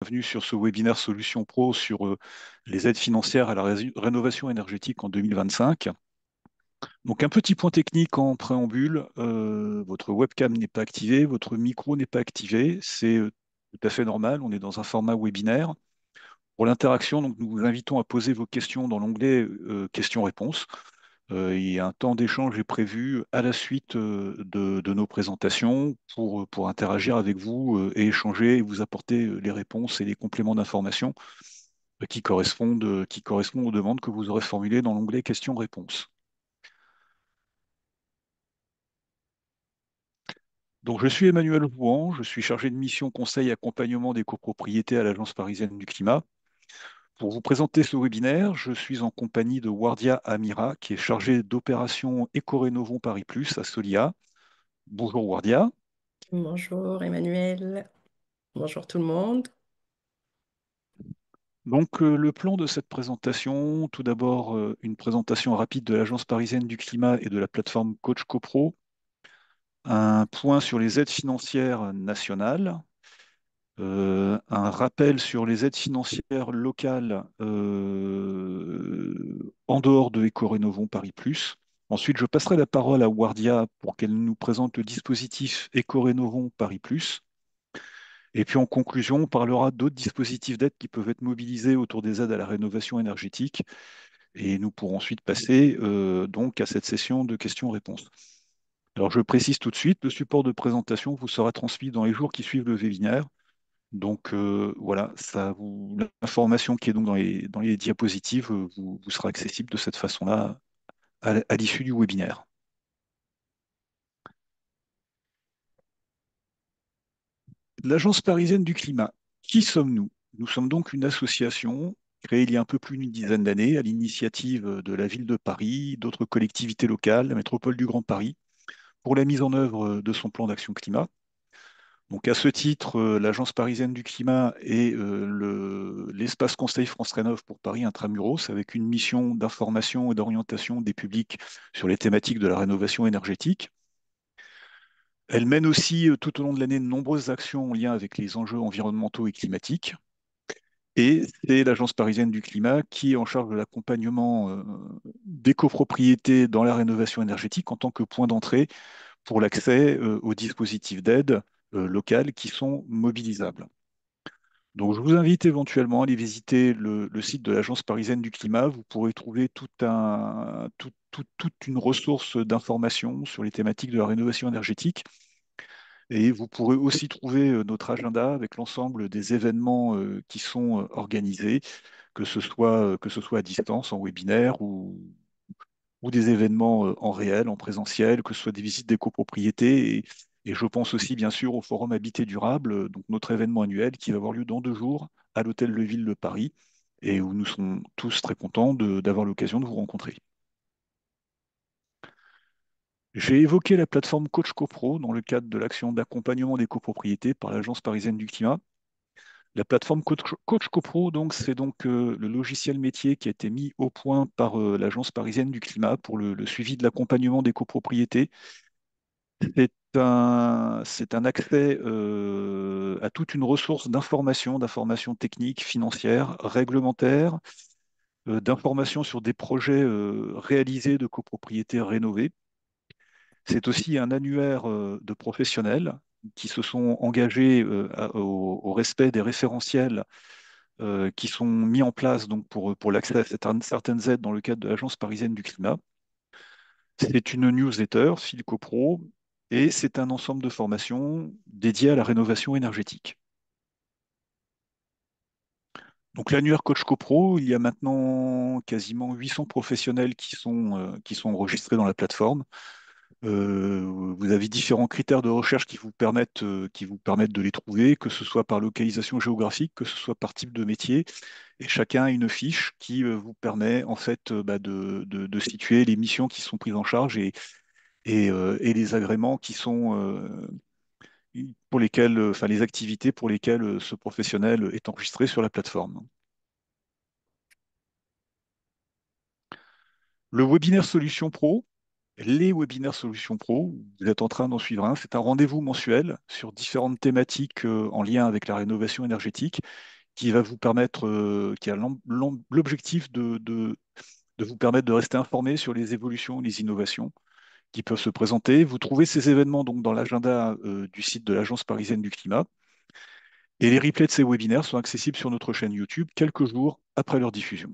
Bienvenue sur ce webinaire Solutions Pro sur les aides financières à la rénovation énergétique en 2025. Donc un petit point technique en préambule, votre webcam n'est pas activée, votre micro n'est pas activé, c'est tout à fait normal, on est dans un format webinaire. Pour l'interaction, donc, nous vous invitons à poser vos questions dans l'onglet questions-réponses. Et un temps d'échange est prévu à la suite de nos présentations pour interagir avec vous et échanger et vous apporter les réponses et les compléments d'information qui correspondent aux demandes que vous aurez formulées dans l'onglet questions-réponses. Donc, je suis Emmanuel Bouan, je suis chargé de mission conseil et accompagnement des copropriétés à l'Agence parisienne du climat. Pour vous présenter ce webinaire, je suis en compagnie de Wardia Amira, qui est chargée d'opérations Éco-Rénovons Paris Plus à Solia. Bonjour Wardia. Bonjour Emmanuel, bonjour tout le monde. Donc, le plan de cette présentation, tout d'abord, une présentation rapide de l'Agence parisienne du climat et de la plateforme Coach CoPro, un point sur les aides financières nationales, un rappel sur les aides financières locales en dehors de Éco-Rénovons Paris Plus. Ensuite, je passerai la parole à Wardia pour qu'elle nous présente le dispositif Éco-Rénovons Paris Plus. Et puis en conclusion, on parlera d'autres dispositifs d'aide qui peuvent être mobilisés autour des aides à la rénovation énergétique. Et nous pourrons ensuite passer donc à cette session de questions-réponses. Alors je précise tout de suite, le support de présentation vous sera transmis dans les jours qui suivent le webinaire. Donc voilà, l'information qui est donc dans les diapositives vous sera accessible de cette façon-là à l'issue du webinaire. L'Agence parisienne du climat, qui sommes-nous? Nous sommes donc une association créée il y a un peu plus d'une dizaine d'années à l'initiative de la ville de Paris, d'autres collectivités locales, la métropole du Grand Paris, pour la mise en œuvre de son plan d'action climat. Donc à ce titre, l'Agence parisienne du climat et l'espace Conseil France Rénov pour Paris Intramuros, avec une mission d'information et d'orientation des publics sur les thématiques de la rénovation énergétique. Elle mène aussi tout au long de l'année de nombreuses actions en lien avec les enjeux environnementaux et climatiques. Et c'est l'Agence parisienne du climat qui est en charge de l'accompagnement des copropriétés dans la rénovation énergétique en tant que point d'entrée pour l'accès aux dispositifs d'aide locales qui sont mobilisables. Donc, je vous invite éventuellement à aller visiter le site de l'Agence parisienne du climat. Vous pourrez trouver toute une ressource d'informations sur les thématiques de la rénovation énergétique. Et vous pourrez aussi trouver notre agenda avec l'ensemble des événements qui sont organisés, que ce soit à distance, en webinaire ou des événements en réel, en présentiel, que ce soit des visites des copropriétés. Et je pense aussi, bien sûr, au Forum Habité Durable, donc notre événement annuel qui va avoir lieu dans 2 jours à l'Hôtel de Ville de Paris et où nous serons tous très contents d'avoir l'occasion de vous rencontrer. J'ai évoqué la plateforme Coach CoPro dans le cadre de l'action d'accompagnement des copropriétés par l'Agence parisienne du climat. La plateforme Coach CoPro, donc, c'est donc le logiciel métier qui a été mis au point par l'Agence parisienne du climat pour le suivi de l'accompagnement des copropriétés. C'est un accès à toute une ressource d'informations techniques, financières, réglementaires, d'informations sur des projets réalisés de copropriétés rénovées. C'est aussi un annuaire de professionnels qui se sont engagés au respect des référentiels qui sont mis en place donc pour l'accès à certaines aides dans le cadre de l'Agence parisienne du climat. C'est une newsletter, Philco Pro, et c'est un ensemble de formations dédiées à la rénovation énergétique. Donc l'annuaire Coach CoPro, il y a maintenant quasiment 800 professionnels qui sont enregistrés dans la plateforme. Vous avez différents critères de recherche qui vous permettent de les trouver, que ce soit par localisation géographique, que ce soit par type de métier. Et chacun a une fiche qui vous permet en fait de situer les missions qui sont prises en charge et les agréments qui sont pour lesquels, enfin les activités pour lesquelles ce professionnel est enregistré sur la plateforme. Le webinaire Solution Pro les webinaires Solutions Pro. Vous êtes en train d'en suivre un. C'est un rendez-vous mensuel sur différentes thématiques en lien avec la rénovation énergétique qui va vous permettre, qui a l'objectif de vous permettre de rester informé sur les évolutions, les innovations qui peuvent se présenter. Vous trouvez ces événements donc dans l'agenda du site de l'Agence parisienne du climat. Et les replays de ces webinaires sont accessibles sur notre chaîne YouTube quelques jours après leur diffusion.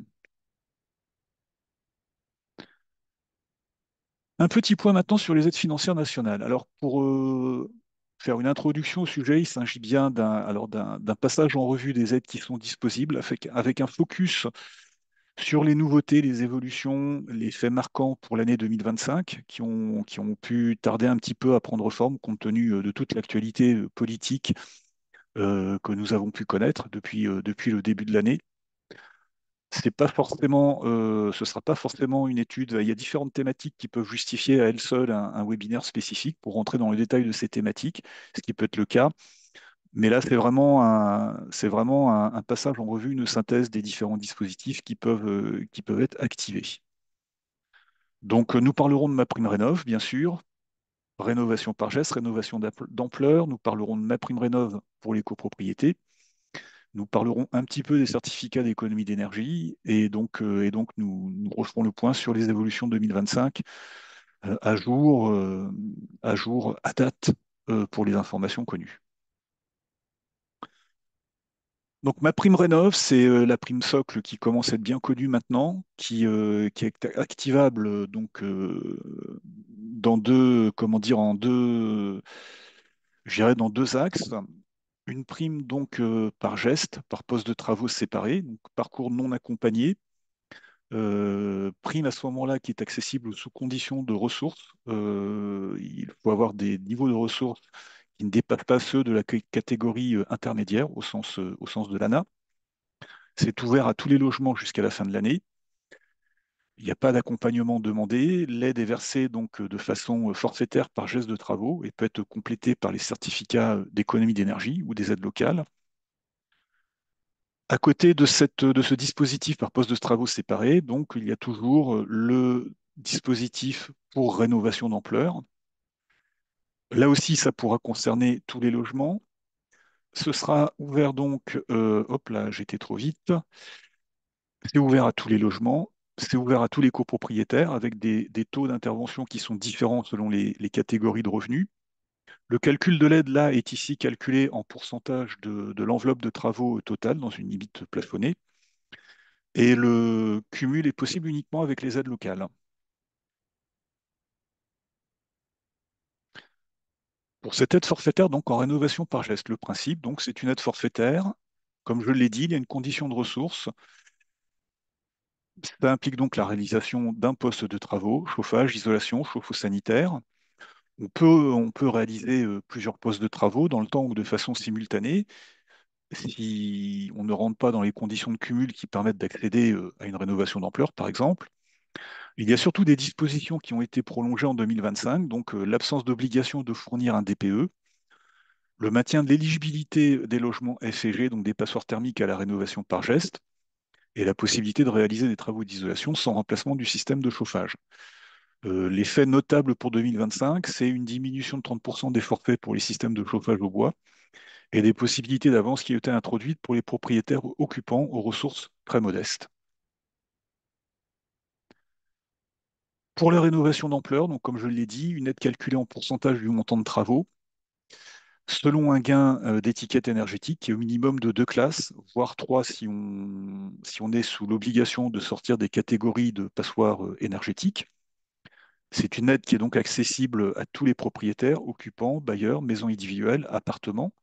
Un petit point maintenant sur les aides financières nationales. Alors, pour faire une introduction au sujet, il s'agit bien d'un passage en revue des aides qui sont disponibles, avec un focus sur les nouveautés, les évolutions, les faits marquants pour l'année 2025, qui ont pu tarder un petit peu à prendre forme compte tenu de toute l'actualité politique que nous avons pu connaître depuis le début de l'année. C'est pas forcément, ce ne sera pas forcément une étude. Il y a différentes thématiques qui peuvent justifier à elles seules un webinaire spécifique pour rentrer dans le détail de ces thématiques, ce qui peut être le cas. Mais là, c'est vraiment un passage en revue, une synthèse des différents dispositifs qui peuvent être activés. Donc, nous parlerons de MaPrimeRénov', bien sûr, rénovation par geste, rénovation d'ampleur. Nous parlerons de MaPrimeRénov' pour les copropriétés. Nous parlerons un petit peu des certificats d'économie d'énergie et donc nous referons le point sur les évolutions 2025 euh, à jour, euh, à date pour les informations connues. Donc ma prime rénov, c'est la prime socle qui commence à être bien connue maintenant, qui est activable dans deux, comment dire, je dirais dans deux axes. Une prime par geste, par poste de travaux séparés, donc parcours non accompagné. Prime à ce moment-là qui est accessible sous condition de ressources. Il faut avoir des niveaux de ressources qui ne dépassent pas ceux de la catégorie intermédiaire au sens de l'ANA. C'est ouvert à tous les logements jusqu'à la fin de l'année. Il n'y a pas d'accompagnement demandé. L'aide est versée de façon forfaitaire par geste de travaux et peut être complétée par les certificats d'économie d'énergie ou des aides locales. À côté de ce dispositif par poste de travaux séparés, donc, il y a toujours le dispositif pour rénovation d'ampleur. Là aussi, ça pourra concerner tous les logements. Ce sera ouvert hop là, j'étais trop vite. C'est ouvert à tous les logements. C'est ouvert à tous les copropriétaires avec des taux d'intervention qui sont différents selon les catégories de revenus. Le calcul de l'aide, là, est ici calculé en pourcentage de l'enveloppe de travaux totale dans une limite plafonnée. Et le cumul est possible uniquement avec les aides locales. Pour cette aide forfaitaire, donc en rénovation par geste, le principe, donc c'est une aide forfaitaire. Comme je l'ai dit, il y a une condition de ressources. Ça implique donc la réalisation d'un poste de travaux, chauffage, isolation, chauffe-eau sanitaire. On peut réaliser plusieurs postes de travaux dans le temps ou de façon simultanée si on ne rentre pas dans les conditions de cumul qui permettent d'accéder à une rénovation d'ampleur, par exemple. Il y a surtout des dispositions qui ont été prolongées en 2025, donc l'absence d'obligation de fournir un DPE, le maintien de l'éligibilité des logements SCG, donc des passoires thermiques à la rénovation par geste, et la possibilité de réaliser des travaux d'isolation sans remplacement du système de chauffage. L'effet notable pour 2025, c'est une diminution de 30% des forfaits pour les systèmes de chauffage au bois et des possibilités d'avance qui ont été introduites pour les propriétaires occupants aux ressources très modestes. Pour la rénovation d'ampleur, donc comme je l'ai dit, une aide calculée en pourcentage du montant de travaux, selon un gain d'étiquette énergétique qui est au minimum de deux classes, voire trois si on est sous l'obligation de sortir des catégories de passoires énergétiques. C'est une aide qui est donc accessible à tous les propriétaires, occupants, bailleurs, maisons individuelles, appartements.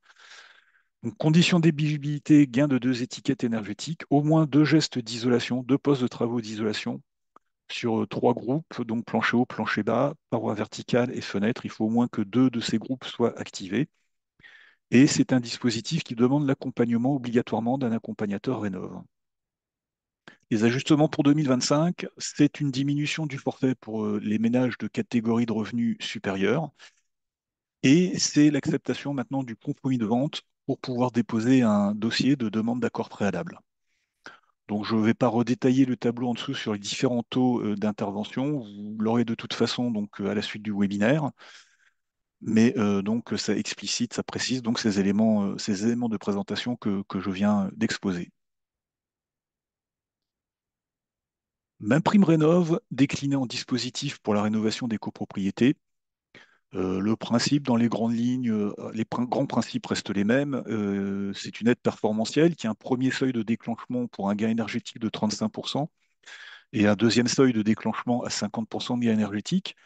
Donc, condition d'éligibilité, gain de deux étiquettes énergétiques, au moins deux gestes d'isolation, deux postes de travaux d'isolation sur trois groupes, donc plancher haut, plancher bas, parois verticales et fenêtres. Il faut au moins que deux de ces groupes soient activés. Et c'est un dispositif qui demande l'accompagnement obligatoirement d'un accompagnateur rénov'. Les ajustements pour 2025, c'est une diminution du forfait pour les ménages de catégorie de revenus supérieure et c'est l'acceptation maintenant du compromis de vente pour pouvoir déposer un dossier de demande d'accord préalable. Donc, je ne vais pas redétailler le tableau en dessous sur les différents taux d'intervention. Vous l'aurez de toute façon donc, à la suite du webinaire. Mais donc, ça explicite, ça précise donc ces éléments de présentation que je viens d'exposer. MaPrimeRénov' décliné en dispositif pour la rénovation des copropriétés. Le principe, dans les grandes lignes, grands principes restent les mêmes. C'est une aide performantielle qui a un premier seuil de déclenchement pour un gain énergétique de 35% et un deuxième seuil de déclenchement à 50% de gain énergétique.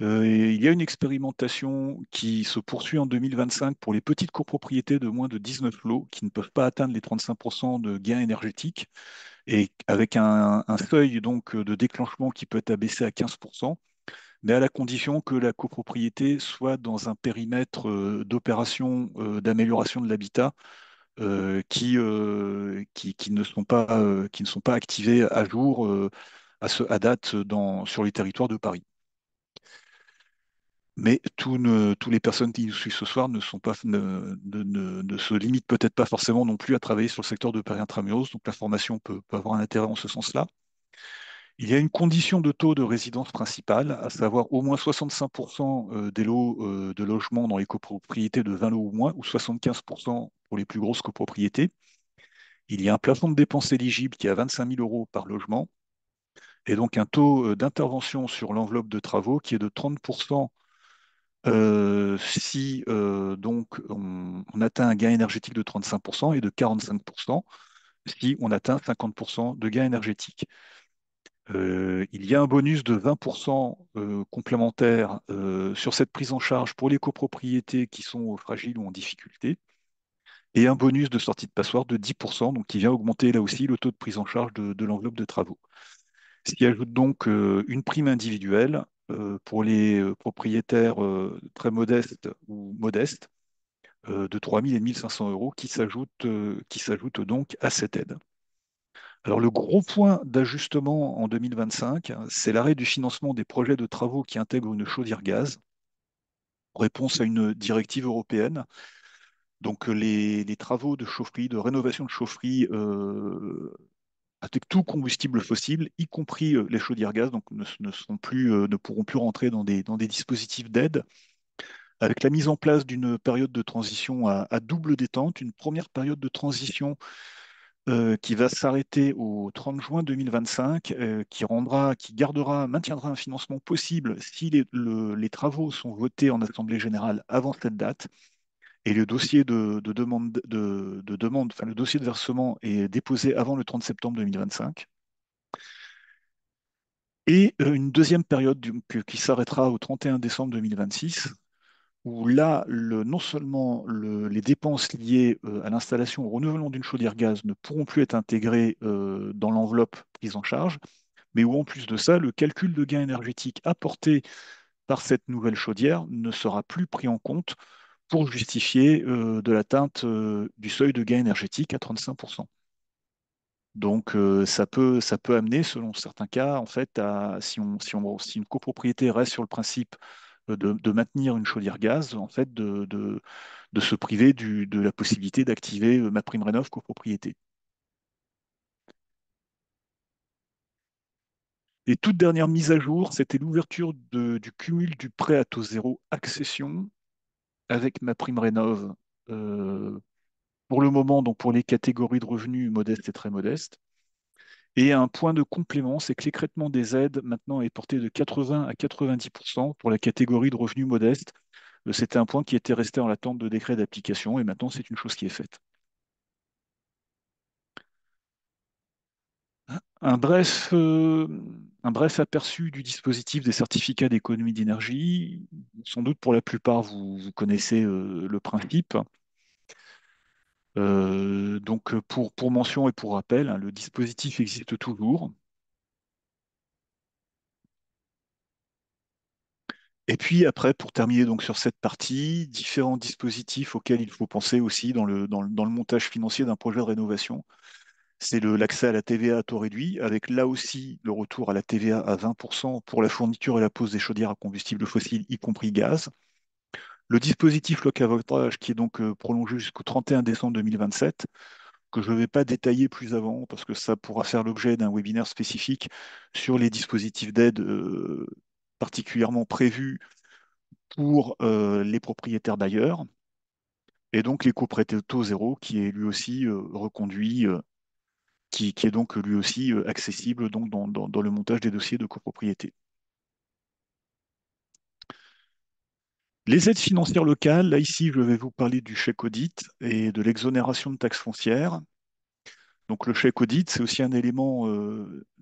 Et il y a une expérimentation qui se poursuit en 2025 pour les petites copropriétés de moins de 19 lots qui ne peuvent pas atteindre les 35% de gain énergétique et avec un seuil donc de déclenchement qui peut être abaissé à 15%, mais à la condition que la copropriété soit dans un périmètre d'opération d'amélioration de l'habitat qui ne sont pas activés à jour à date sur les territoires de Paris. Mais tous les personnes qui nous suivent ce soir ne sont pas, ne se limitent peut-être pas forcément non plus à travailler sur le secteur de Paris Intramuros, donc la formation peut avoir un intérêt en ce sens-là. Il y a une condition de taux de résidence principale, à savoir au moins 65% des lots de logements dans les copropriétés de 20 lots ou moins, ou 75% pour les plus grosses copropriétés. Il y a un plafond de dépenses éligible qui est à 25 000 euros par logement, et donc un taux d'intervention sur l'enveloppe de travaux qui est de 30% si donc on atteint un gain énergétique de 35% et de 45% si on atteint 50% de gain énergétique. Il y a un bonus de 20% complémentaire sur cette prise en charge pour les copropriétés qui sont fragiles ou en difficulté, et un bonus de sortie de passoire de 10%, donc qui vient augmenter là aussi le taux de prise en charge de l'enveloppe de travaux. Ce qui ajoute donc une prime individuelle pour les propriétaires très modestes ou modestes de 3 000 et 1 500 euros qui s'ajoute donc à cette aide. Alors, le gros point d'ajustement en 2025, c'est l'arrêt du financement des projets de travaux qui intègrent une chaudière gaz, en réponse à une directive européenne. Donc, les travaux de chaufferie, de rénovation de chaufferie avec tout combustible fossile, y compris les chaudières gaz, donc ne pourront plus rentrer dans des dispositifs d'aide, avec la mise en place d'une période de transition à double détente, une première période de transition qui va s'arrêter au 30 juin 2025, maintiendra un financement possible si les travaux sont votés en Assemblée générale avant cette date. Et le dossier enfin, le dossier de versement est déposé avant le 30 septembre 2025. Et une deuxième période qui s'arrêtera au 31 décembre 2026, où là, non seulement les dépenses liées à l'installation au renouvellement d'une chaudière gaz ne pourront plus être intégrées dans l'enveloppe prise en charge, mais où en plus de ça, le calcul de gain énergétique apporté par cette nouvelle chaudière ne sera plus pris en compte pour justifier de l'atteinte du seuil de gain énergétique à 35%. Donc ça peut amener, selon certains cas, en fait, si une copropriété reste sur le principe de maintenir une chaudière gaz, en fait, de se priver de la possibilité d'activer MaPrimeRénov' copropriété. Et toute dernière mise à jour, c'était l'ouverture du cumul du prêt à taux zéro accession avec MaPrimeRénov', euh, pour le moment, donc pour les catégories de revenus modestes et très modestes. Et un point de complément, c'est que l'écrêtement des aides maintenant est porté de 80 à 90% pour la catégorie de revenus modestes. C'était un point qui était resté en attente de décret d'application et maintenant c'est une chose qui est faite. Un bref, euh, un bref aperçu du dispositif des certificats d'économie d'énergie. Sans doute pour la plupart, vous connaissez le principe. Donc pour mention et pour rappel, hein, le dispositif existe toujours. Et puis après, pour terminer donc sur cette partie, différents dispositifs auxquels il faut penser aussi dans le montage financier d'un projet de rénovation. C'est l'accès à la TVA à taux réduit, avec là aussi le retour à la TVA à 20% pour la fourniture et la pose des chaudières à combustible fossile, y compris gaz. Le dispositif locavoitage qui est donc prolongé jusqu'au 31 décembre 2027, que je ne vais pas détailler plus avant parce que ça pourra faire l'objet d'un webinaire spécifique sur les dispositifs d'aide particulièrement prévus pour les propriétaires bailleurs et donc l'éco-prêt taux zéro qui est lui aussi reconduit, qui est donc lui aussi accessible donc dans le montage des dossiers de copropriété. Les aides financières locales, là ici je vais vous parler du chèque audit et de l'exonération de taxes foncières. Donc le chèque audit, c'est aussi un élément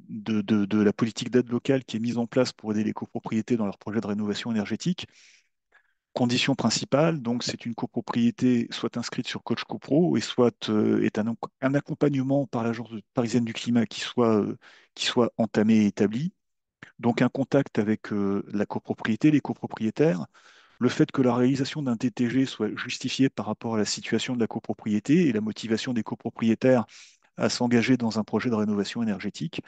de la politique d'aide locale qui est mise en place pour aider les copropriétés dans leurs projets de rénovation énergétique. Condition principale, donc c'est une copropriété soit inscrite sur Coach CoPro et soit est un accompagnement par l'Agence parisienne du climat qui soit entamé et établi. Donc un contact avec la copropriété, les copropriétaires, le fait que la réalisation d'un TTG soit justifiée par rapport à la situation de la copropriété et la motivation des copropriétaires à s'engager dans un projet de rénovation énergétique.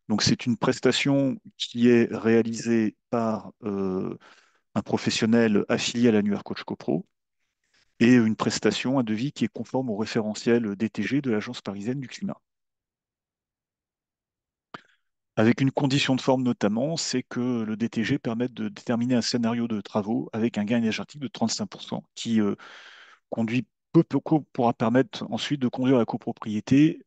Donc c'est une prestation qui est réalisée par un professionnel affilié à l'annuaire Coach CoPro et une prestation, un devis qui est conforme au référentiel DTG de l'Agence parisienne du climat. Avec une condition de forme notamment, c'est que le DTG permette de déterminer un scénario de travaux avec un gain énergétique de 35% qui conduit pourra permettre ensuite de conduire la copropriété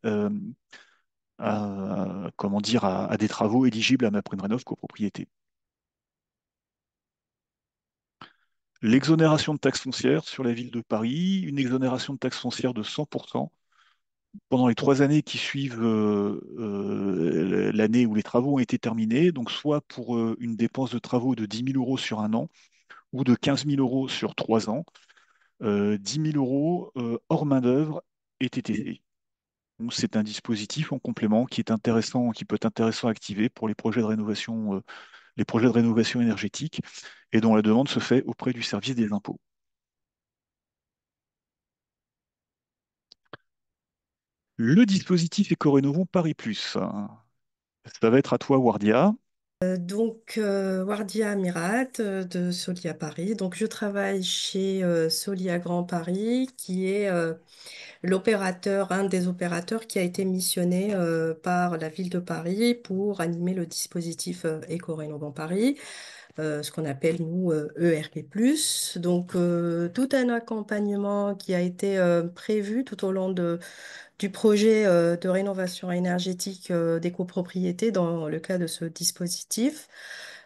comment dire, à des travaux éligibles à MaPrimeRénov' copropriété. L'exonération de taxes foncières sur la ville de Paris, une exonération de taxes foncières de 100% pendant les 3 années qui suivent l'année où les travaux ont été terminés, donc soit pour une dépense de travaux de 10 000 euros sur un an ou de 15 000 euros sur 3 ans, 10 000 euros hors main-d'œuvre et TTC. Donc, c'est un dispositif en complément qui est intéressant, qui peut être intéressant à activer pour les projets de rénovation énergétique et dont la demande se fait auprès du service des impôts. Le dispositif Éco-Rénovons Paris Plus, hein, ça va être à toi, Wardia. Wardia Amirat de Solia Paris. Donc, je travaille chez Solia Grand Paris, qui est l'opérateur, un des opérateurs qui a été missionné par la ville de Paris pour animer le dispositif Éco-Rénovant Paris, ce qu'on appelle nous ERP+. Donc, tout un accompagnement qui a été prévu tout au long du projet de rénovation énergétique des copropriétés dans le cas de ce dispositif.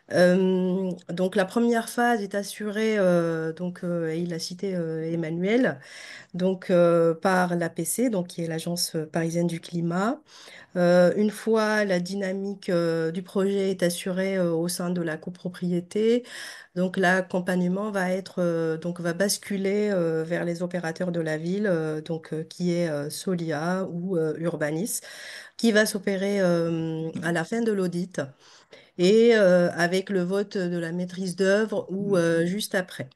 Donc la première phase est assurée, et il a cité Emmanuel, par l'APC, donc qui est l'Agence parisienne du climat. Une fois la dynamique du projet est assurée au sein de la copropriété, donc l'accompagnement va basculer vers les opérateurs de la ville, qui est Solia ou Urbanis, qui va s'opérer à la fin de l'audit et avec le vote de la maîtrise d'œuvre ou juste après.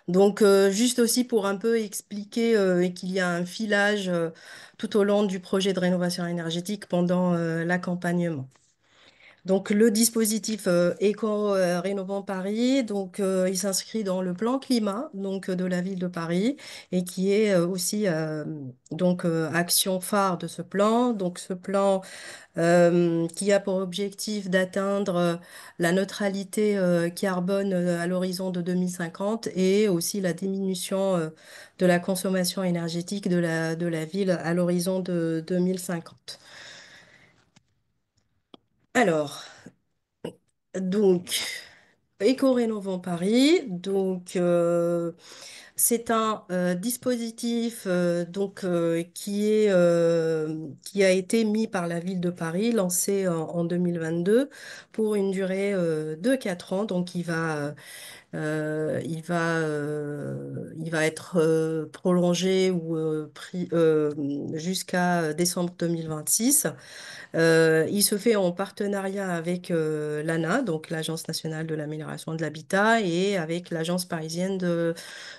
Donc, juste aussi pour un peu expliquer qu'il y a un filage tout au long du projet de rénovation énergétique pendant l'accompagnement. Donc, le dispositif Éco-Rénovant Paris, il s'inscrit dans le plan climat de la ville de Paris et qui est aussi action phare de ce plan. Donc, ce plan qui a pour objectif d'atteindre la neutralité carbone à l'horizon de 2050 et aussi la diminution de la consommation énergétique de la ville à l'horizon de 2050. Alors, donc, Éco-Rénovant Paris, c'est un dispositif qui a été mis par la ville de Paris, lancé en 2022 pour une durée de 4 ans. Donc il va être prolongé ou jusqu'à décembre 2026. Il se fait en partenariat avec l'ANA, donc l'Agence nationale de l'amélioration de l'habitat, et avec l'Agence parisienne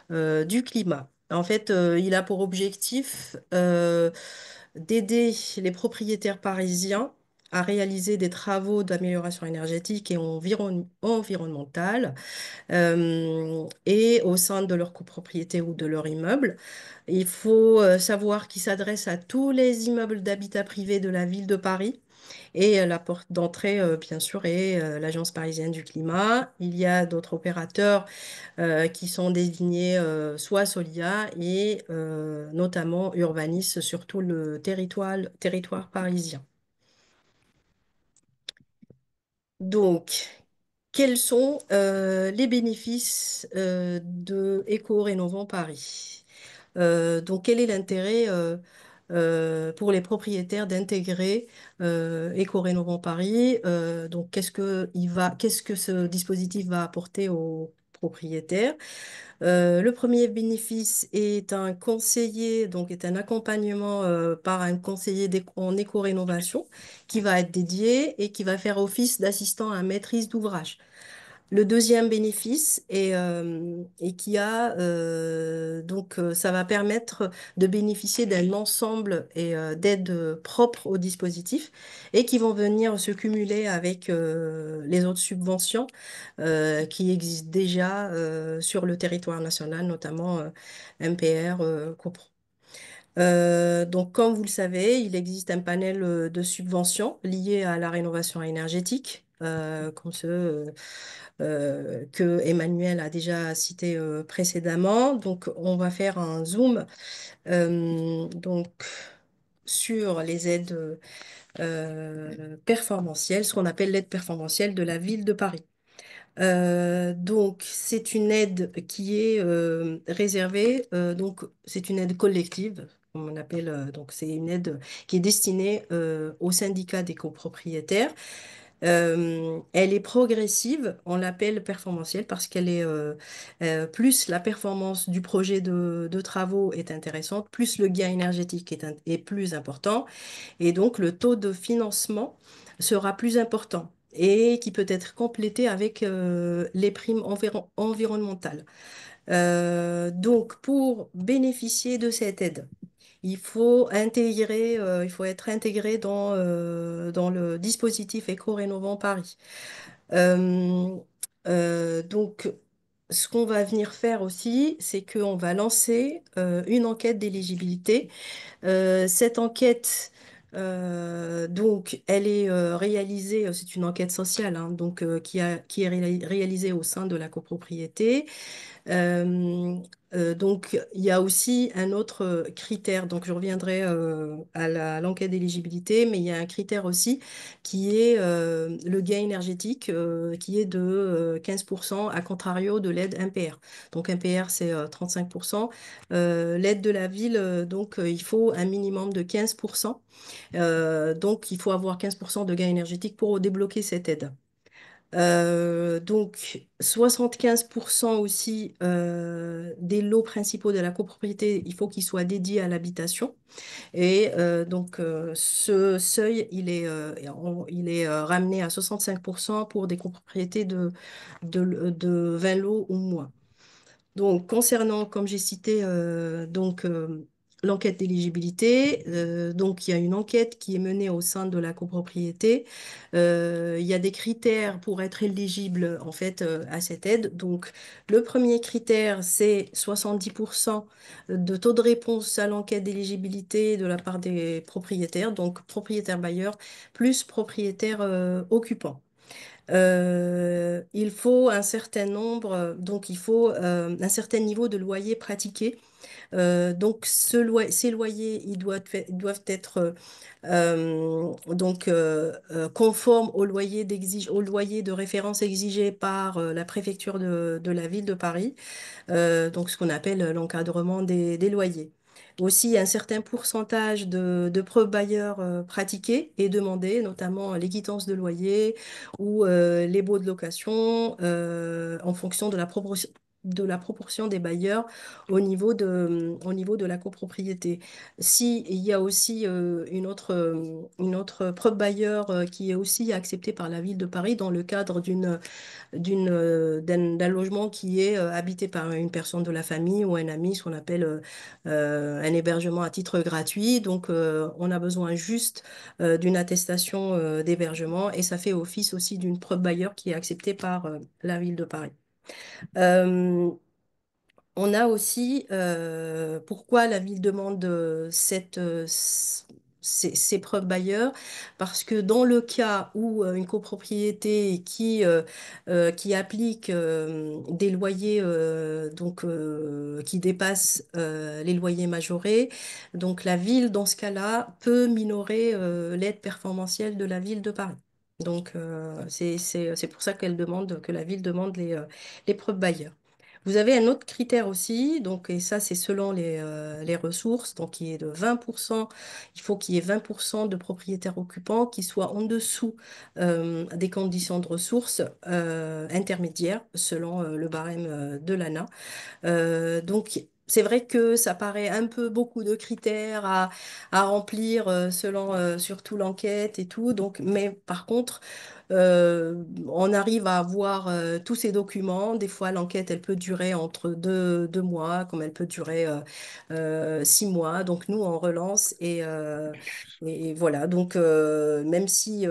du climat. En fait, il a pour objectif d'aider les propriétaires parisiens à réaliser des travaux d'amélioration énergétique et environnementale et au sein de leur copropriété ou de leur immeuble. Il faut savoir qu'ils s'adressent à tous les immeubles d'habitat privé de la ville de Paris. Et la porte d'entrée, bien sûr, est l'Agence parisienne du climat. Il y a d'autres opérateurs qui sont désignés soit Solia et notamment Urbanis sur tout le territoire parisien. Donc, quels sont les bénéfices de Éco-Rénovant Paris? Donc, quel est l'intérêt pour les propriétaires d'intégrer Éco-Rénovant Paris? Donc, qu'est-ce que ce dispositif va apporter aux propriétaires? Le premier bénéfice est un conseiller, donc est un accompagnement par un conseiller en éco-rénovation qui va être dédié et qui va faire office d'assistant à maîtrise d'ouvrage. Le deuxième bénéfice est qu'il y a ça va permettre de bénéficier d'un ensemble d'aides propres au dispositif et qui vont venir se cumuler avec les autres subventions qui existent déjà sur le territoire national, notamment MPR, CoPro. Donc, comme vous le savez, il existe un panel de subventions liées à la rénovation énergétique, comme ceux que Emmanuel a déjà cité précédemment. Donc, on va faire un zoom donc, sur les aides performantielles, ce qu'on appelle l'aide performantielle de la ville de Paris. Donc, c'est une aide qui est réservée, donc c'est une aide collective, comme on appelle, donc c'est une aide qui est destinée aux syndicats des copropriétaires. Elle est progressive, on l'appelle performantielle parce qu'elle est plus la performance du projet de travaux est intéressante, plus le gain énergétique est plus important, et donc le taux de financement sera plus important et qui peut être complété avec les primes environnementales. Donc, pour bénéficier de cette aide, il faut être intégré dans le dispositif Éco-Rénovant Paris. Euh, donc, ce qu'on va venir faire aussi, c'est qu'on va lancer une enquête d'éligibilité. Cette enquête, donc, elle est réalisée, c'est une enquête sociale, hein, donc, qui est réalisée au sein de la copropriété. Euh, donc, il y a aussi un autre critère, donc je reviendrai à l'enquête d'éligibilité, mais il y a un critère aussi qui est le gain énergétique, qui est de 15%, à contrario de l'aide MPR. Donc, MPR, c'est 35%. L'aide de la ville, donc, il faut un minimum de 15%. Donc, il faut avoir 15% de gain énergétique pour débloquer cette aide. Donc, 75% aussi des lots principaux de la copropriété, il faut qu'ils soient dédiés à l'habitation. Et donc, ce seuil, il est ramené à 65% pour des copropriétés de 20 lots ou moins. Donc, concernant, comme j'ai cité, l'enquête d'éligibilité, donc il y a une enquête qui est menée au sein de la copropriété. Il y a des critères pour être éligible en fait à cette aide. Donc, le premier critère, c'est 70% de taux de réponse à l'enquête d'éligibilité de la part des propriétaires, donc propriétaires bailleurs plus propriétaires occupants. Il faut un certain nombre, donc il faut un certain niveau de loyer pratiqué. Donc ces loyers, doivent être conformes au loyer de référence exigé par la préfecture de la ville de Paris, donc ce qu'on appelle l'encadrement des loyers. Aussi, un certain pourcentage de preuves bailleurs pratiqués est demandé, notamment les quittances de loyer ou les baux de location en fonction de la de la proportion des bailleurs au niveau de la copropriété. Si il y a aussi une autre preuve bailleur qui est aussi acceptée par la ville de Paris dans le cadre d'un logement qui est habité par une personne de la famille ou un ami, ce qu'on appelle un hébergement à titre gratuit. Donc, on a besoin juste d'une attestation d'hébergement et ça fait office aussi d'une preuve bailleur qui est acceptée par la ville de Paris. Euh, on a aussi pourquoi la ville demande ces preuves bailleurs, parce que dans le cas où une copropriété qui applique des loyers qui dépassent les loyers majorés, donc la ville, dans ce cas-là, peut minorer l'aide performantielle de la ville de Paris. Donc, c'est pour ça que la ville demande les preuves bailleurs. Vous avez un autre critère aussi, donc, et ça c'est selon les ressources, donc qui est de 20%. Il faut qu'il y ait 20% de propriétaires occupants qui soient en dessous des conditions de ressources intermédiaires selon le barème de l'ANA. Donc, c'est vrai que ça paraît un peu beaucoup de critères à remplir selon surtout l'enquête et tout. Donc, mais par contre, on arrive à avoir tous ces documents. Des fois, l'enquête, elle peut durer entre deux mois, comme elle peut durer 6 mois. Donc, nous, on relance et voilà. Donc, même si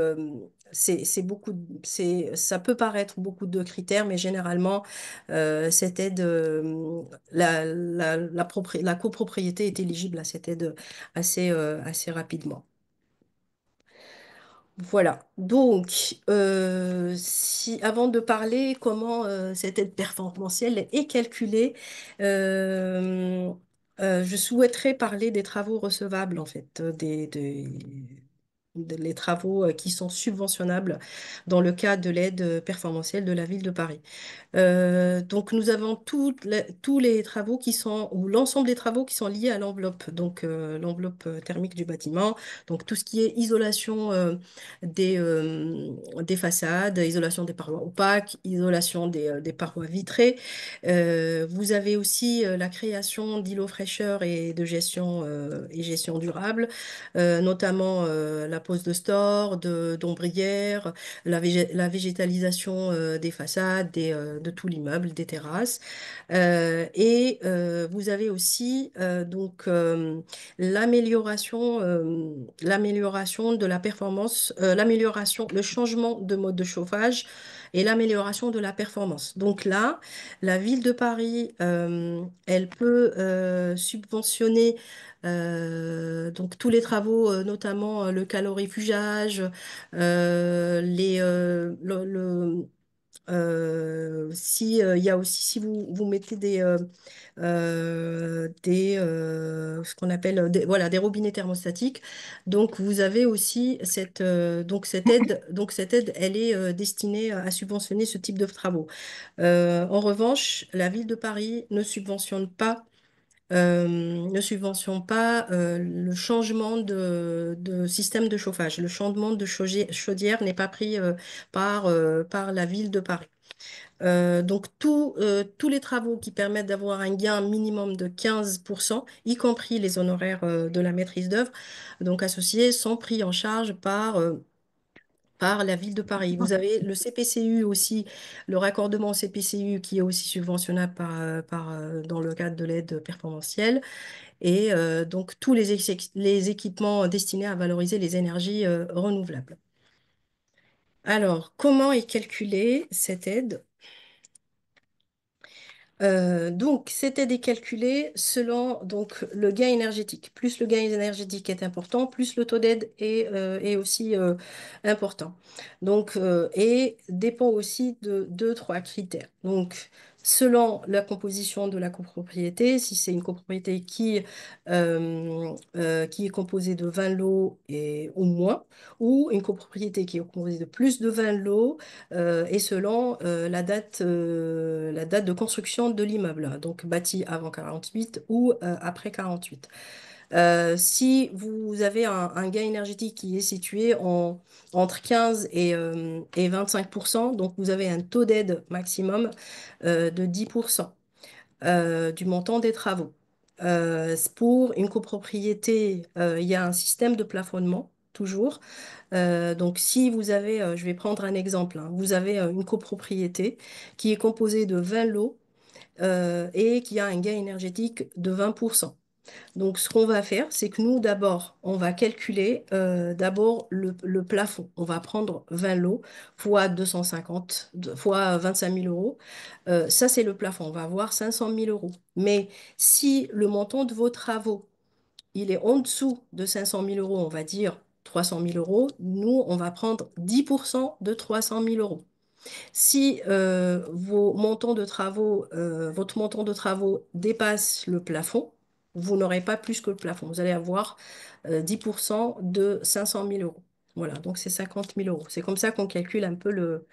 c'est beaucoup, ça peut paraître beaucoup de critères, mais généralement, cette aide, la copropriété est éligible à cette aide assez rapidement. Voilà. Donc, avant de parler comment cette aide performantielle est calculée, euh, je souhaiterais parler des travaux recevables, en fait, les travaux qui sont subventionnables dans le cadre de l'aide performantielle de la ville de Paris. Donc, nous avons tous les travaux qui sont, ou l'ensemble des travaux qui sont liés à l'enveloppe, donc l'enveloppe thermique du bâtiment, donc tout ce qui est isolation des façades, isolation des parois opaques, isolation des parois vitrées. Vous avez aussi la création d'îlots fraîcheur et gestion durable, notamment la pose de stores, d'ombrières, la végétalisation des façades, de tout l'immeuble, des terrasses. Vous avez aussi l'amélioration de la performance, le changement de mode de chauffage et l'amélioration de la performance. Donc là, la ville de Paris, elle peut subventionner donc tous les travaux, notamment le calorifugage, si, il y a aussi, si vous mettez ce qu'on appelle voilà, des robinets thermostatiques, donc vous avez aussi cette aide, elle est destinée à subventionner ce type de travaux. En revanche, la ville de Paris ne subventionne pas le changement de système de chauffage. Le changement de chaudière n'est pas pris par la ville de Paris. Donc, tous les travaux qui permettent d'avoir un gain minimum de 15%, y compris les honoraires de la maîtrise d'œuvre, donc associés, sont pris en charge par la ville de Paris. Vous avez le CPCU aussi, le raccordement au CPCU qui est aussi subventionnable dans le cadre de l'aide performantielle et donc tous les équipements destinés à valoriser les énergies renouvelables. Alors, comment est calculée cette aide? Donc, cette aide est calculée selon donc, le gain énergétique. Plus le gain énergétique est important, plus le taux d'aide est aussi important. Donc, et dépend aussi de deux, trois critères. Donc, selon la composition de la copropriété, si c'est une copropriété qui est composée de 20 lots ou moins, ou une copropriété qui est composée de plus de 20 lots, et selon la date de construction de l'immeuble, hein, donc bâti avant 48 ou après 48. Si vous avez un gain énergétique qui est situé entre 15 et 25%, donc vous avez un taux d'aide maximum de 10%. du montant des travaux. Pour une copropriété, il y a un système de plafonnement, toujours. Donc, si vous avez, je vais prendre un exemple, hein. Vous avez une copropriété qui est composée de 20 lots et qui a un gain énergétique de 20%. Donc, ce qu'on va faire, c'est que nous, d'abord, on va calculer d'abord le plafond. On va prendre 20 lots fois 250, fois 25 000 euros. Ça, c'est le plafond. On va avoir 500 000 euros. Mais si le montant de vos travaux, il est en dessous de 500 000 euros, on va dire 300 000 euros, nous, on va prendre 10% de 300 000 euros. Si votre montant de travaux dépasse le plafond, vous n'aurez pas plus que le plafond. Vous allez avoir 10% de 500 000 euros. Voilà, donc c'est 50 000 euros. C'est comme ça qu'on calcule un peu le,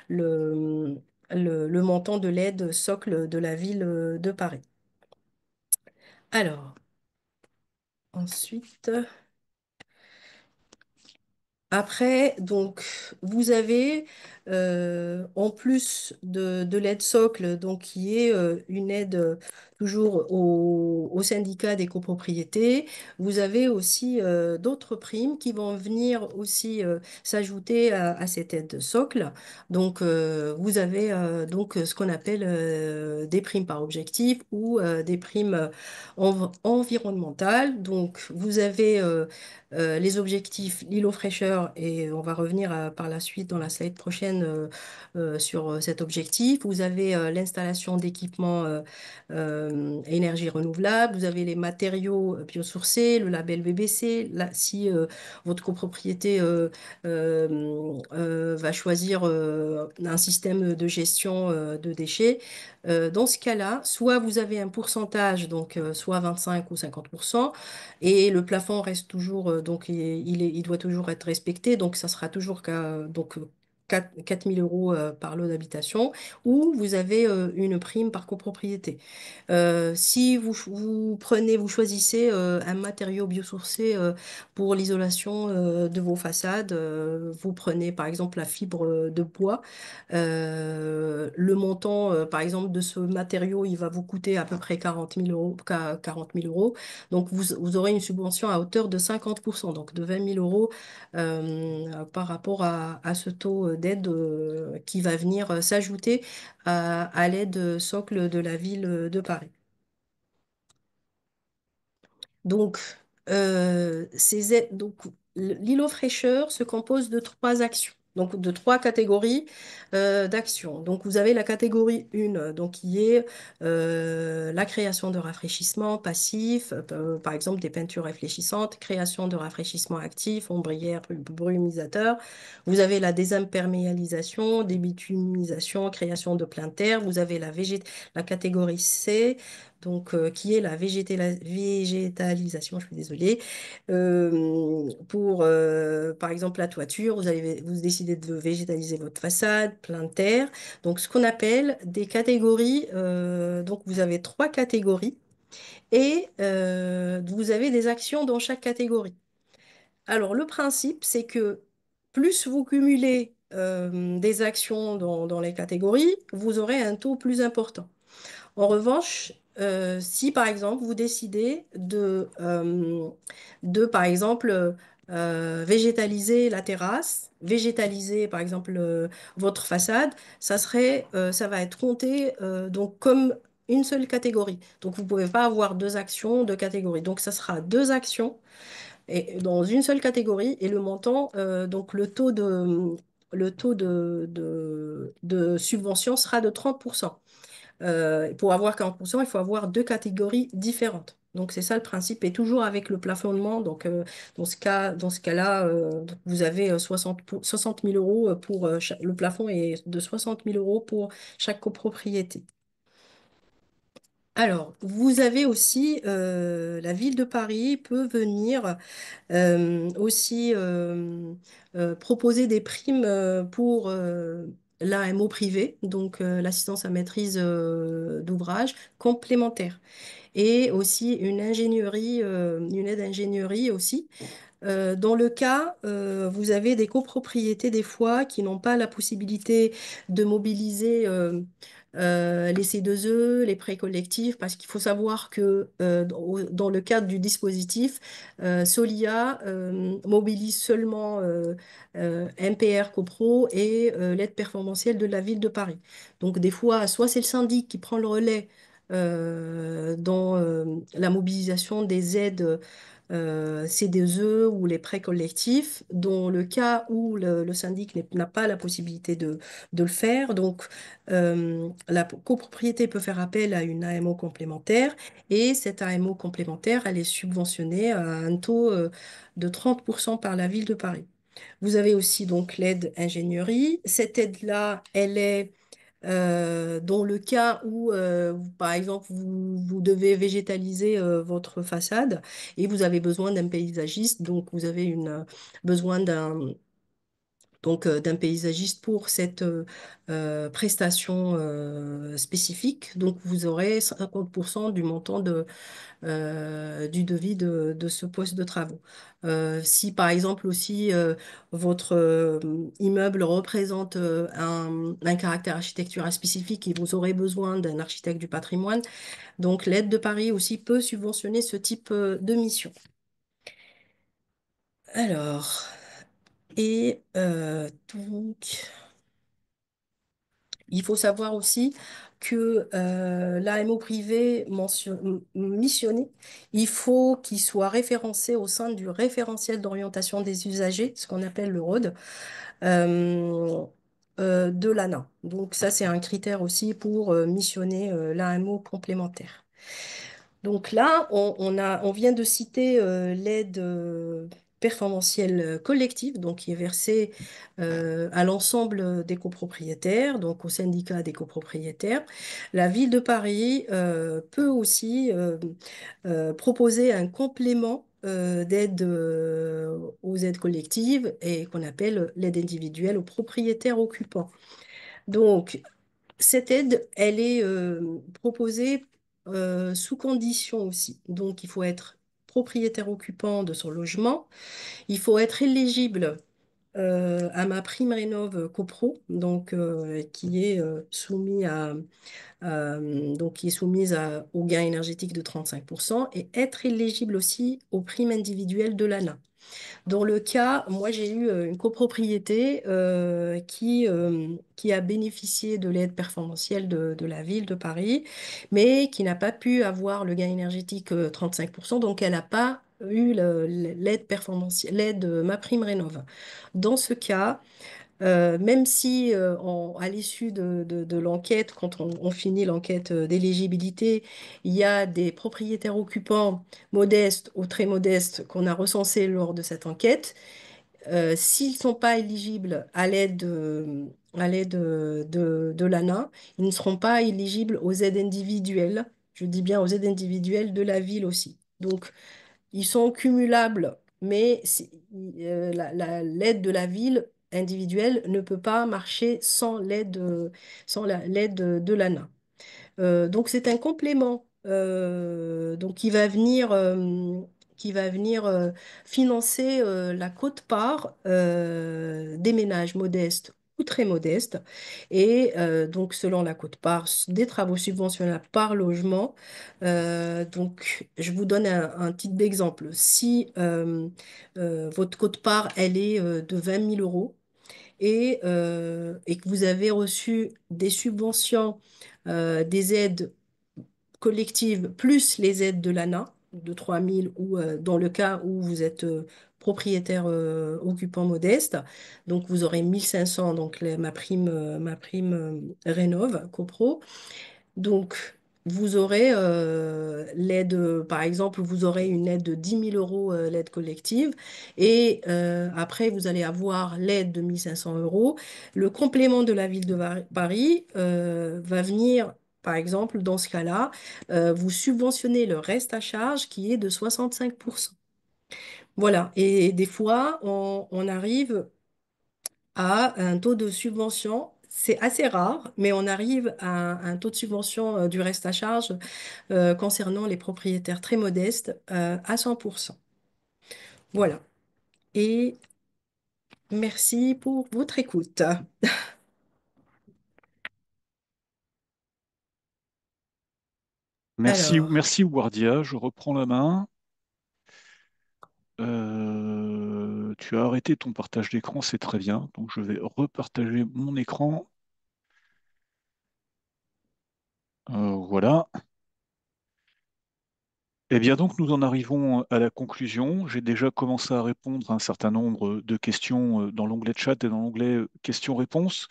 le montant de l'aide socle de la ville de Paris. Alors, ensuite. Après, donc, vous avez, en plus de l'aide socle, donc, qui est une aide toujours au syndicat des copropriétés, vous avez aussi d'autres primes qui vont venir aussi s'ajouter à cette aide socle. Donc, vous avez donc ce qu'on appelle des primes par objectif ou des primes environnementales. Donc, vous avez les objectifs, l'îlot fraîcheur, et on va revenir par la suite dans la slide prochaine sur cet objectif. Vous avez l'installation d'équipements énergie renouvelable, vous avez les matériaux biosourcés, le label BBC. Là, si votre copropriété va choisir un système de gestion de déchets, dans ce cas-là, soit vous avez un pourcentage, donc soit 25 ou 50%, et le plafond reste toujours, donc il doit toujours être respecté, donc ça sera toujours donc, 4 000 euros par lot d'habitation, ou vous avez une prime par copropriété. Si vous choisissez un matériau biosourcé pour l'isolation de vos façades, vous prenez par exemple la fibre de bois. Le montant, par exemple, de ce matériau, il va vous coûter à peu près 40 000 euros, 40 000 euros. Donc, vous aurez une subvention à hauteur de 50%, donc de 20 000 euros par rapport à ce taux d'aide qui va venir s'ajouter à l'aide socle de la ville de Paris. Donc, donc l'îlot fraîcheur se compose de trois actions, donc de trois catégories d'actions. Donc, vous avez la catégorie 1, donc, qui est la création de rafraîchissement passif, par exemple des peintures réfléchissantes, création de rafraîchissement actif, ombrières, brumisateur. Vous avez la désimperméalisation, débitumisation, création de plein terre. Vous avez la catégorie C, donc qui est la végétalisation, je suis désolée. Pour, par exemple, la toiture, vous décidez de végétaliser votre façade, plein de terre. Donc, ce qu'on appelle des catégories. Donc, vous avez trois catégories et vous avez des actions dans chaque catégorie. Alors, le principe, c'est que plus vous cumulez des actions dans les catégories, vous aurez un taux plus important. En revanche, si par exemple vous décidez par exemple, végétaliser la terrasse, végétaliser par exemple votre façade, ça va être compté donc comme une seule catégorie. Donc vous ne pouvez pas avoir deux actions, deux catégories. Donc ça sera deux actions et, dans une seule catégorie et le montant, donc le taux de subvention sera de 30%. Pour avoir 40%, il faut avoir deux catégories différentes. Donc, c'est ça le principe, et toujours avec le plafonnement. Donc, dans ce cas-là, donc, vous avez 60 000 euros pour le plafond est de 60 000 euros pour chaque copropriété. Alors, vous avez aussi la ville de Paris peut venir aussi proposer des primes pour l'AMO privé, donc l'assistance à maîtrise d'ouvrage complémentaire. Et aussi une aide ingénierie aussi. Dans le cas, vous avez des copropriétés des fois qui n'ont pas la possibilité de mobiliser les C2E, les prêts collectifs, parce qu'il faut savoir que dans le cadre du dispositif, Solia mobilise seulement MPR CoPro et l'aide performantielle de la ville de Paris. Donc des fois, soit c'est le syndic qui prend le relais dans la mobilisation des aides C2E ou les prêts collectifs, dans le cas où le syndic n'a pas la possibilité de le faire. Donc, la copropriété peut faire appel à une AMO complémentaire et cette AMO complémentaire, elle est subventionnée à un taux de 30% par la ville de Paris. Vous avez aussi donc l'aide ingénierie. Cette aide-là, elle est dans le cas où, par exemple, vous devez végétaliser votre façade et vous avez besoin d'un paysagiste, donc vous avez besoin d'un paysagiste pour cette prestation spécifique. Donc, vous aurez 50% du montant du devis de ce poste de travaux. Si par exemple aussi votre immeuble représente un caractère architectural spécifique et vous aurez besoin d'un architecte du patrimoine, donc l'aide de Paris aussi peut subventionner ce type de mission. Alors, donc, il faut savoir aussi que l'AMO privé missionné, il faut qu'il soit référencé au sein du référentiel d'orientation des usagers, ce qu'on appelle le ROD, euh, de l'ANA. Donc ça, c'est un critère aussi pour missionner l'AMO complémentaire. Donc là, on vient de citer l'aide performantielle collective, donc qui est versée à l'ensemble des copropriétaires, donc au syndicat des copropriétaires. La ville de Paris peut aussi proposer un complément d'aide aux aides collectives et qu'on appelle l'aide individuelle aux propriétaires occupants. Donc, cette aide, elle est proposée sous condition aussi. Donc, il faut être propriétaire occupant de son logement. Il faut être éligible à ma prime rénov copro, donc qui est qui est soumise au gain énergétique de 35% et être éligible aussi aux primes individuelles de l'ANA. Dans le cas, moi j'ai eu une copropriété qui a bénéficié de l'aide performantielle de la ville de Paris, mais qui n'a pas pu avoir le gain énergétique 35%, donc elle n'a pas eu l'aide performantielle, l'aide MaPrimeRénov'. Dans ce cas, même si à l'issue de l'enquête, quand on finit l'enquête d'éligibilité, il y a des propriétaires occupants modestes ou très modestes qu'on a recensés lors de cette enquête, s'ils ne sont pas éligibles à l'aide de l'ANA, ils ne seront pas éligibles aux aides individuelles. Je dis bien aux aides individuelles de la ville aussi. Donc, ils sont cumulables, mais l'aide de la ville individuelle ne peut pas marcher sans l'aide de l'ANA. Donc c'est un complément donc qui va venir financer la quote-part des ménages modestes ou très modestes. Et donc selon la quote-part des travaux subventionnables par logement. Donc je vous donne un type d'exemple. Si votre quote-part elle est de 20 000 € et que vous avez reçu des subventions, des aides collectives, plus les aides de l'ANA, de 3 000 ou dans le cas où vous êtes propriétaire occupant modeste, donc vous aurez 1 500, donc ma prime Rénov, copro. Donc, vous aurez l'aide, par exemple, vous aurez une aide de 10 000 € l'aide collective, et après, vous allez avoir l'aide de 1 500 €. Le complément de la ville de Paris va venir, par exemple, dans ce cas-là, vous subventionnez le reste à charge qui est de 65%. Voilà, et des fois, on arrive à un taux de subvention. C'est assez rare, mais on arrive à un taux de subvention du reste à charge concernant les propriétaires très modestes à 100%. Voilà. Et merci pour votre écoute. Merci, Alors, merci Wardia. Je reprends la main. Tu as arrêté ton partage d'écran, c'est très bien. Donc je vais repartager mon écran. Voilà. Eh bien donc nous en arrivons à la conclusion. J'ai déjà commencé à répondre à un certain nombre de questions dans l'onglet chat et dans l'onglet questions-réponses.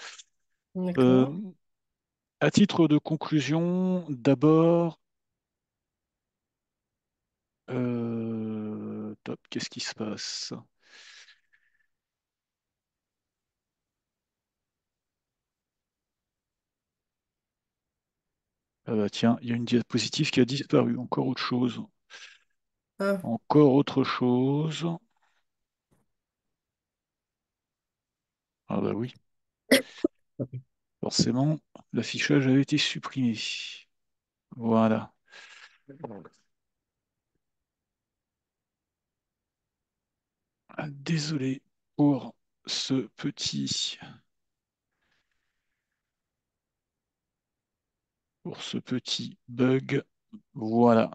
Euh, d'accord. à titre de conclusion, d'abord, top, qu'est-ce qui se passe? Ah bah tiens, il y a une diapositive qui a disparu. Encore autre chose. Ah, Encore autre chose. Ah bah oui, forcément, l'affichage avait été supprimé. Voilà. Ah, désolé pour ce petit, pour ce petit bug. Voilà.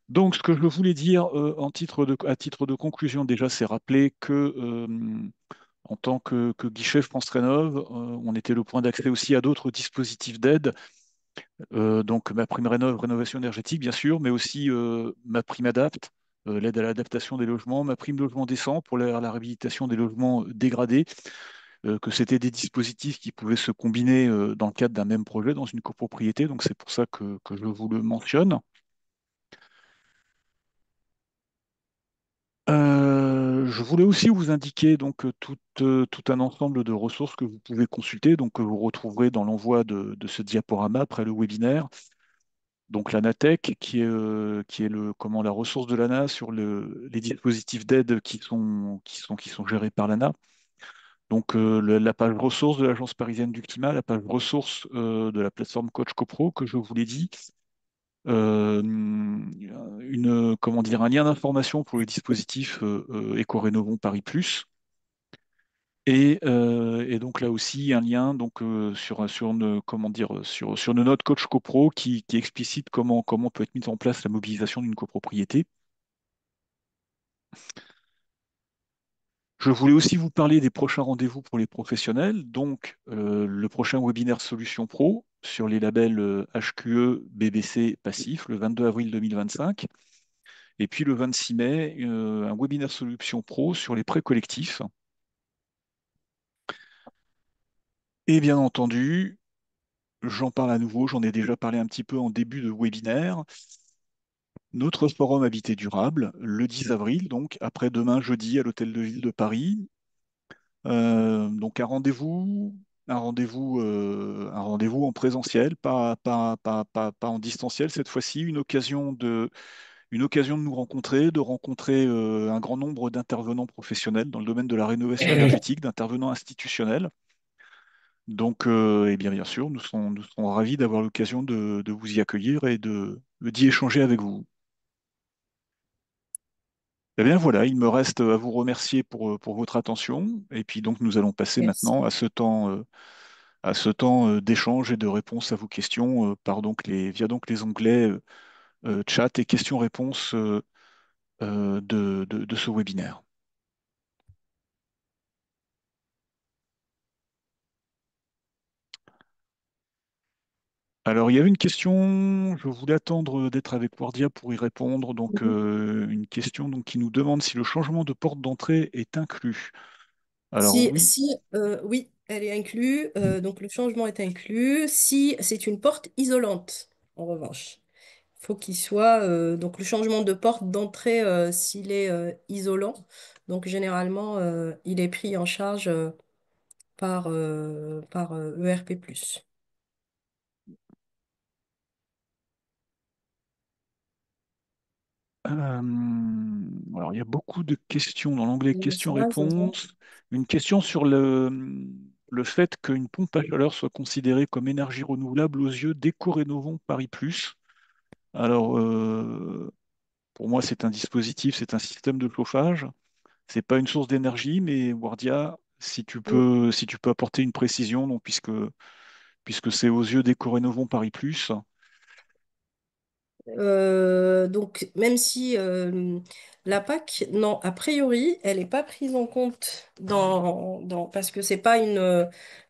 Donc, ce que je voulais dire à titre de conclusion, déjà, c'est rappeler que en tant que guichet France Rénov', on était le point d'accès aussi à d'autres dispositifs d'aide. Donc, ma prime rénov', rénovation énergétique, bien sûr, mais aussi ma prime adapt, l'aide à l'adaptation des logements, ma prime logement décent pour la réhabilitation des logements dégradés, que c'était des dispositifs qui pouvaient se combiner dans le cadre d'un même projet, dans une copropriété. Donc, c'est pour ça que je vous le mentionne. Je voulais aussi vous indiquer donc tout un ensemble de ressources que vous pouvez consulter, donc que vous retrouverez dans l'envoi de ce diaporama après le webinaire. Donc l'ANATech, qui est la ressource de l'ANA sur les dispositifs d'aide qui sont gérés par l'ANA. Donc la page ressources de l'Agence parisienne du climat, la page ressources de la plateforme Coach CoPro que je vous l'ai dit, comment dire, un lien d'information pour les dispositifs Éco-Rénovons Paris Plus. Et donc là aussi un lien donc comment dire sur nos notes coach copro qui explicite comment peut être mise en place la mobilisation d'une copropriété. Je voulais aussi vous parler des prochains rendez-vous pour les professionnels. Donc le prochain webinaire Solutions Pro sur les labels HQE, BBC Passif le 22 avril 2025. Et puis le 26 mai, un webinaire Solutions Pro sur les prêts collectifs. Et bien entendu, j'en parle à nouveau, j'en ai déjà parlé un petit peu en début de webinaire. Notre forum Habité Durable, le 10 avril, donc après-demain jeudi à l'Hôtel de Ville de Paris. Donc un rendez-vous en présentiel, pas en distanciel cette fois-ci, une occasion de nous rencontrer, de rencontrer un grand nombre d'intervenants professionnels dans le domaine de la rénovation énergétique, d'intervenants institutionnels. Donc, eh bien sûr, nous serons ravis d'avoir l'occasion de vous y accueillir et d'y échanger avec vous. Eh bien voilà, il me reste à vous remercier pour votre attention. Et puis donc nous allons passer maintenant merci. à ce temps d'échange et de réponse à vos questions via donc les onglets chat et questions-réponses de ce webinaire. Alors il y avait une question, je voulais attendre d'être avec Wardia pour y répondre. Donc une question donc, qui nous demande si le changement de porte d'entrée est inclus. Alors oui. Oui, elle est inclue. Donc le changement est inclus. Si c'est une porte isolante, en revanche, faut qu'il soit donc le changement de porte d'entrée s'il est isolant. Donc généralement, il est pris en charge par ERP+. Alors, il y a beaucoup de questions dans l'onglet Ça va, j'entends. questions-réponses. Une question sur le fait qu'une pompe à chaleur soit considérée comme énergie renouvelable aux yeux d'Éco-Rénovons Paris Plus. Alors, pour moi, c'est un dispositif, c'est un système de chauffage. C'est pas une source d'énergie, mais Wardia, si tu peux apporter une précision, donc, puisque c'est aux yeux d'Éco-Rénovons Paris Plus. Donc, même si la PAC, non, a priori, elle n'est pas prise en compte parce que c'est pas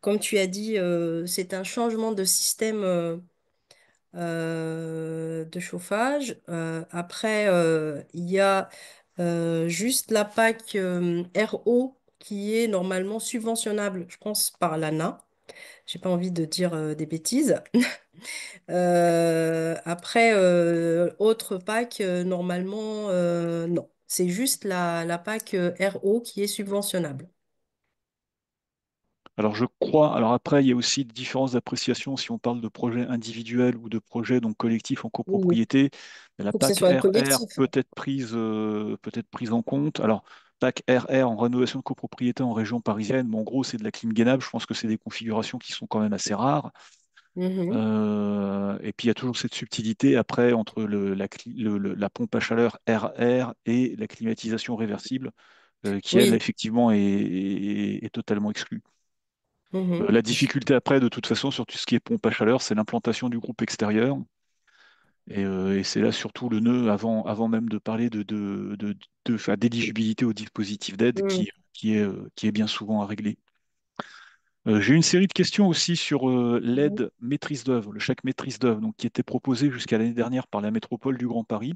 comme tu as dit, c'est un changement de système de chauffage. Après, il y a juste la PAC RO qui est normalement subventionnable, je pense, par l'ANA. J'ai pas envie de dire des bêtises. Après, autre PAC, normalement, non. C'est juste la PAC RO qui est subventionnable. Alors je crois, alors après il y a aussi des différences d'appréciation si on parle de projets individuels ou de projets donc collectifs en Il copropriété. La faut que ce PAC soit RR collectif. peut être prise en compte. Alors PAC RR en rénovation de copropriété en région parisienne, mais en gros c'est de la clim gainable. Je pense que c'est des configurations qui sont quand même assez rares. Mhm. Et puis il y a toujours cette subtilité après entre la pompe à chaleur RR et la climatisation réversible, qui elle Oui. effectivement est totalement exclue. Mhm. La difficulté après, de toute façon, sur tout ce qui est pompe à chaleur, c'est l'implantation du groupe extérieur. Et c'est là surtout le nœud, avant même de parler enfin, d'éligibilité au dispositif d'aide, Mhm. qui est bien souvent à régler. J'ai une série de questions aussi sur l'aide maîtrise d'œuvre, le chèque maîtrise d'œuvre, donc, qui était proposé jusqu'à l'année dernière par la métropole du Grand Paris.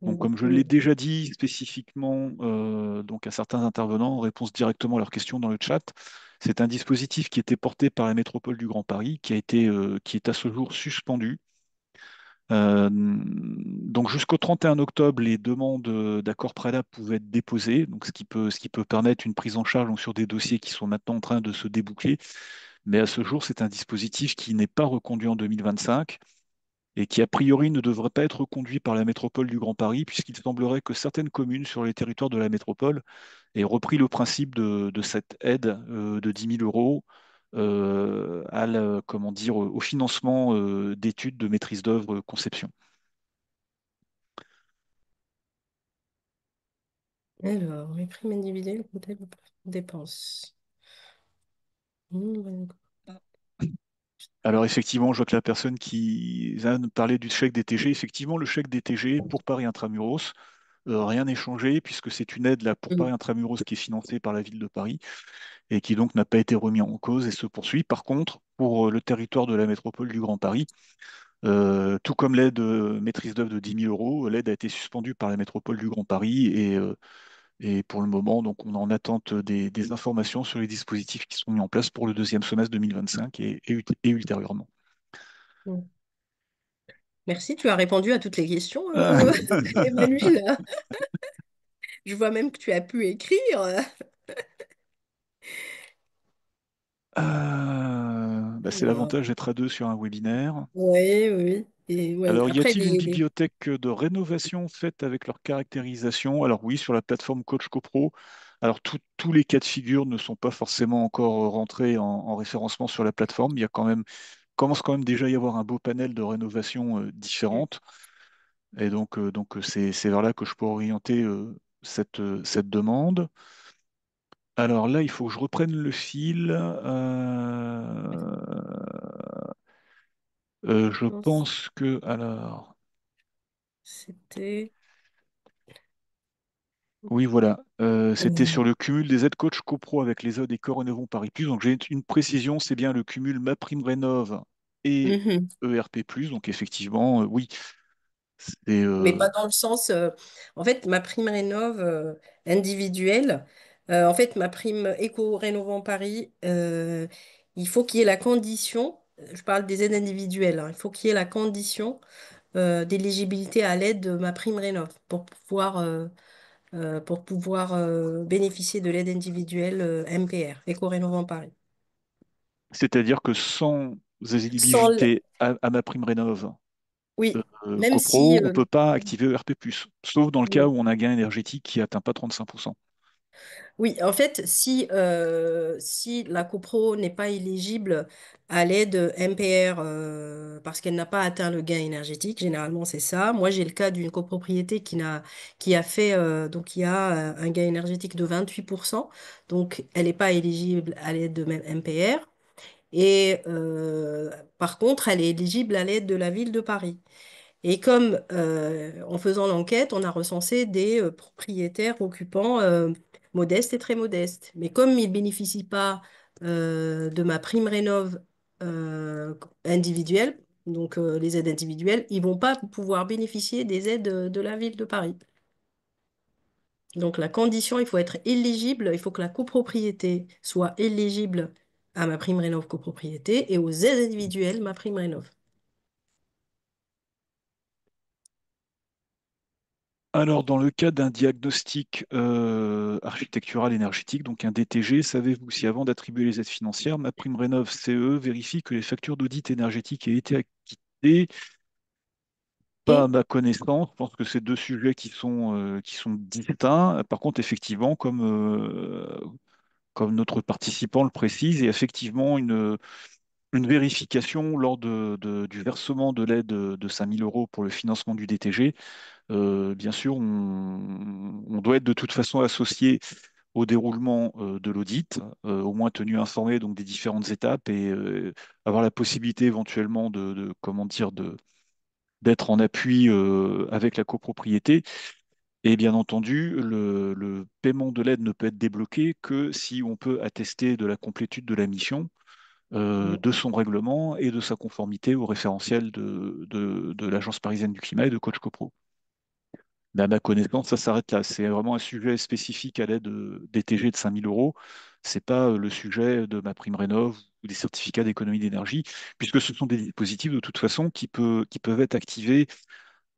Donc, Mhm. comme je l'ai Mhm. déjà dit spécifiquement donc à certains intervenants, en réponse directement à leurs questions dans le chat, c'est un dispositif qui était porté par la métropole du Grand Paris, qui est à ce jour suspendu. Donc jusqu'au 31 octobre, les demandes d'accord préalable pouvaient être déposées, donc ce qui peut permettre une prise en charge donc, sur des dossiers qui sont maintenant en train de se déboucler. Mais à ce jour, c'est un dispositif qui n'est pas reconduit en 2025 et qui a priori ne devrait pas être reconduit par la métropole du Grand Paris, puisqu'il semblerait que certaines communes sur les territoires de la métropole aient repris le principe de cette aide de 10 000 euros comment dire, au financement d'études de maîtrise d'œuvre conception. Alors, les primes individuelles, peut-être dépenses. Mhm. Alors effectivement, je vois que la personne qui vient de parler du chèque DTG, effectivement, le chèque DTG pour Paris Intramuros, rien n'est changé puisque c'est une aide là, pour Paris Mhm. Intramuros qui est financée par la ville de Paris et qui donc n'a pas été remis en cause et se poursuit. Par contre, pour le territoire de la métropole du Grand Paris, tout comme l'aide maîtrise d'œuvre de 10 000 euros, l'aide a été suspendue par la métropole du Grand Paris et pour le moment, donc, on est en attente des informations sur les dispositifs qui sont mis en place pour le deuxième semestre 2025 et ultérieurement. Mhm. Merci, tu as répondu à toutes les questions, Euh, Emmanuel. Je vois même que tu as pu écrire. bah, c'est Alors, l'avantage d'être à deux sur un webinaire. oui, oui. Et ouais, Alors, y après, a-t-il une bibliothèque de rénovation faite avec leur caractérisation? Alors oui, sur la plateforme Coach CoPro. Alors tous les cas de figure ne sont pas forcément encore rentrés en référencement sur la plateforme. Il y a commence quand même déjà à y avoir un beau panel de rénovations différentes. Et donc c'est vers là que je peux orienter cette demande. Alors là, il faut que je reprenne le fil. Je pense que, alors, c'était. oui, voilà. C'était euh, sur le cumul des aides coach copro avec les aides et Corenovons Paris Plus. Donc j'ai une précision, c'est bien le cumul MaPrimeRénov et mhm. ERP+. Donc effectivement, oui, c'est Mais pas dans le sens. En fait, ma prime rénov individuelle, en fait, ma prime éco-rénovant Paris, il faut qu'il y ait la condition, je parle des aides individuelles, hein, il faut qu'il y ait la condition d'éligibilité à l'aide de ma prime rénov pour pouvoir bénéficier de l'aide individuelle MPR, éco-rénovant Paris. c'est-à-dire que sans Sans l- éligibilité à MaPrimeRénov Oui, même si. copro, on ne peut pas activer ERP+, sauf dans le cas Oui. où on a un gain énergétique qui n'atteint pas 35%. Oui, en fait, si la copro n'est pas éligible à l'aide MPR parce qu'elle n'a pas atteint le gain énergétique, généralement c'est ça. Moi, j'ai le cas d'une copropriété qui a fait donc qui a un gain énergétique de 28%, donc elle n'est pas éligible à l'aide de même MPR. Et par contre, elle est éligible à l'aide de la ville de Paris. Et comme en faisant l'enquête, on a recensé des propriétaires occupants modestes et très modestes. Mais comme ils ne bénéficient pas de ma prime rénov individuelle, donc les aides individuelles, ils ne vont pas pouvoir bénéficier des aides de la ville de Paris. Donc la condition, il faut être éligible, il faut que la copropriété soit éligible à ma prime rénov copropriété et aux aides individuelles, ma prime rénov. Alors, dans le cas d'un diagnostic architectural énergétique, donc un DTG, savez-vous si avant d'attribuer les aides financières, MaPrimeRénov' CE vérifie que les factures d'audit énergétique aient été acquittées? Pas à Et ma connaissance, je pense que c'est deux sujets qui sont distincts. Par contre, effectivement, comme notre participant le précise, il y a effectivement une vérification lors du versement de l'aide de 5 000 euros pour le financement du DTG. Bien sûr, on doit être de toute façon associé au déroulement de l'audit, au moins tenu informé donc des différentes étapes et avoir la possibilité éventuellement comment dire, d'être en appui avec la copropriété. Et bien entendu, le paiement de l'aide ne peut être débloqué que si on peut attester de la complétude de la mission, de son règlement et de sa conformité au référentiel de l'Agence parisienne du climat et de Coach Copro. Mais à ma connaissance, ça s'arrête là. C'est vraiment un sujet spécifique à l'aide DTG de 5 000 euros. C'est pas le sujet de ma prime rénov ou des certificats d'économie d'énergie, puisque ce sont des dispositifs de toute façon qui peuvent être activés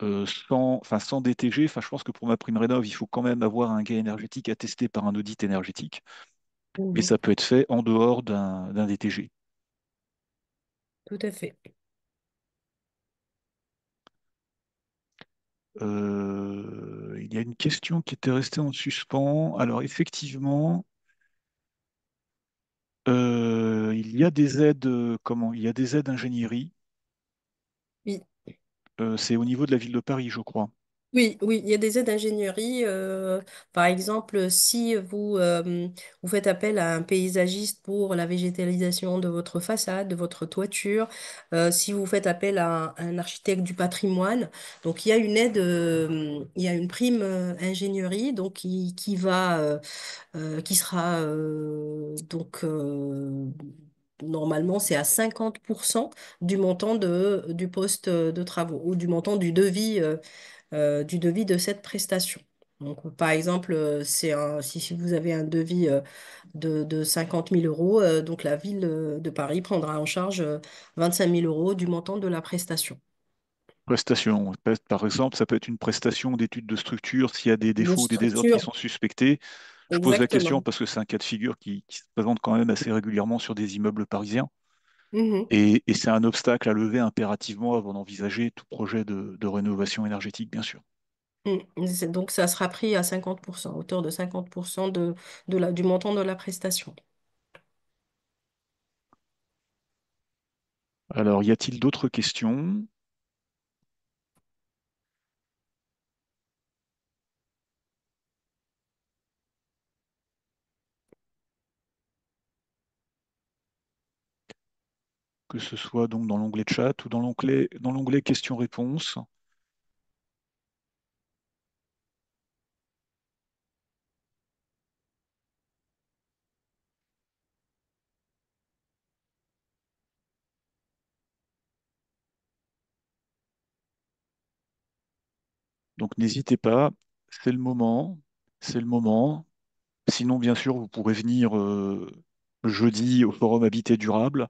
sans DTG. Enfin, je pense que pour ma prime rénov, il faut quand même avoir un gain énergétique attesté par un audit énergétique, mais Mhm. ça peut être fait en dehors d'un DTG. Tout à fait. Il y a une question qui était restée en suspens. Alors, effectivement, il y a des aides, comment? Il y a des aides ingénierie. Oui. C'est au niveau de la ville de Paris, je crois. Oui, oui, il y a des aides d'ingénierie. Par exemple, si vous faites appel à un paysagiste pour la végétalisation de votre façade, de votre toiture, si vous faites appel à un architecte du patrimoine, donc il y a une aide, il y a une prime ingénierie donc qui sera normalement c'est à 50% du montant du poste de travaux ou du montant du devis de cette prestation. Donc, par exemple, si vous avez un devis de 50 000 euros, donc la ville de Paris prendra en charge 25 000 euros du montant de la prestation. Prestation. Par exemple, ça peut être une prestation d'étude de structure s'il y a des De défauts, des désordres qui structure, sont suspectés. Je pose la question exactement. parce que c'est un cas de figure qui se présente quand même assez régulièrement sur des immeubles parisiens. Mhm. Et c'est un obstacle à lever impérativement avant d'envisager tout projet de rénovation énergétique, bien sûr. Donc, ça sera pris à 50%, hauteur de 50% du montant de la prestation. Alors, y a-t-il d'autres questions? Que ce soit donc dans l'onglet chat ou dans l'onglet questions-réponses. Donc n'hésitez pas, c'est le moment, c'est le moment. Sinon, bien sûr, vous pourrez venir jeudi au forum Habité Durable.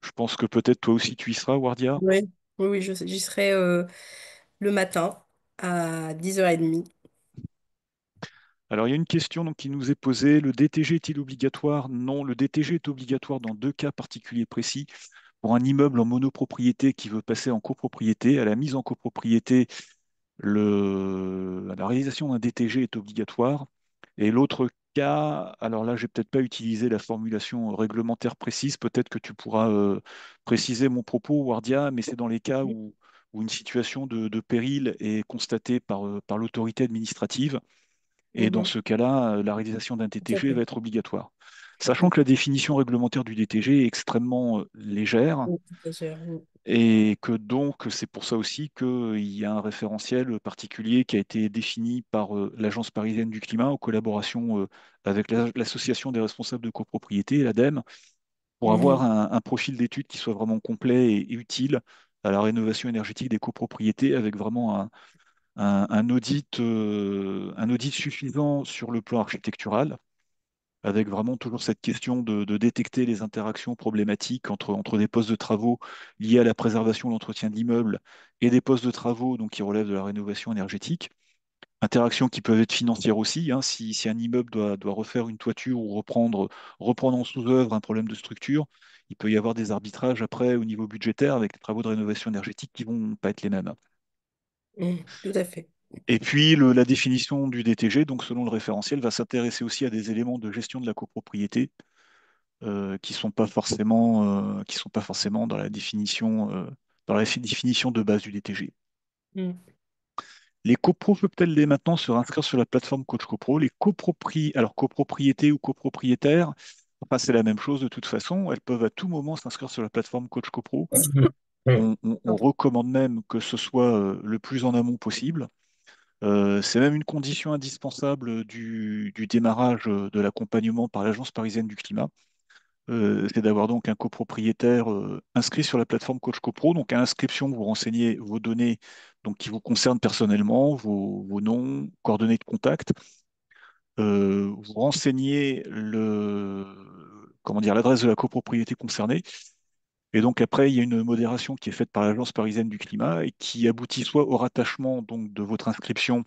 Je pense que peut-être toi aussi tu y seras, Wardia. Oui, oui, oui, j'y serai le matin à 10h30. Alors, il y a une question donc, qui nous est posée. Le DTG est-il obligatoire? Non, le DTG est obligatoire dans deux cas particuliers précis. Pour un immeuble en monopropriété qui veut passer en copropriété, à la mise en copropriété, la réalisation d'un DTG est obligatoire. Et l'autre cas, alors là, j'ai peut-être pas utilisé la formulation réglementaire précise, peut-être que tu pourras préciser mon propos, Wardia, mais c'est dans les cas où une situation de péril est constatée par l'autorité administrative. Et dans Mhm. ce cas-là, la réalisation d'un Tout à DTG va fait. être obligatoire. Sachant Oui, que la définition réglementaire du DTG est extrêmement légère, oui, tout à fait. Et que donc, c'est pour ça aussi qu'il y a un référentiel particulier qui a été défini par l'Agence parisienne du climat en collaboration avec l'Association des responsables de copropriété, l'ADEME, pour avoir Mhm. un profil d'étude qui soit vraiment complet et utile à la rénovation énergétique des copropriétés, avec vraiment un audit suffisant sur le plan architectural, avec vraiment toujours cette question de détecter les interactions problématiques entre des postes de travaux liés à la préservation et l'entretien de l'immeuble et des postes de travaux donc, qui relèvent de la rénovation énergétique. Interactions qui peuvent être financières aussi, hein, si un immeuble doit refaire une toiture ou reprendre en sous-œuvre un problème de structure, il peut y avoir des arbitrages après au niveau budgétaire avec les travaux de rénovation énergétique qui vont pas être les mêmes. Mhm. Tout à fait. Et puis la définition du DTG, donc selon le référentiel, va s'intéresser aussi à des éléments de gestion de la copropriété qui sont pas forcément dans la définition de base du DTG. Mhm. Les copros peuvent-elles dès maintenant se réinscrire sur la plateforme Coach CoPro? Alors copropriété ou copropriétaire, enfin, c'est la même chose de toute façon. Elles peuvent à tout moment s'inscrire sur la plateforme Coach CoPro. On recommande même que ce soit le plus en amont possible. C'est même une condition indispensable du démarrage de l'accompagnement par l'Agence parisienne du climat. C'est d'avoir donc un copropriétaire inscrit sur la plateforme Coach CoPro. Donc à l'inscription, vous renseignez vos données donc, qui vous concernent personnellement, vos noms, coordonnées de contact. Vous renseignez comment dire, l'adresse de la copropriété concernée. Et donc après, il y a une modération qui est faite par l'Agence parisienne du climat et qui aboutit soit au rattachement donc, de votre inscription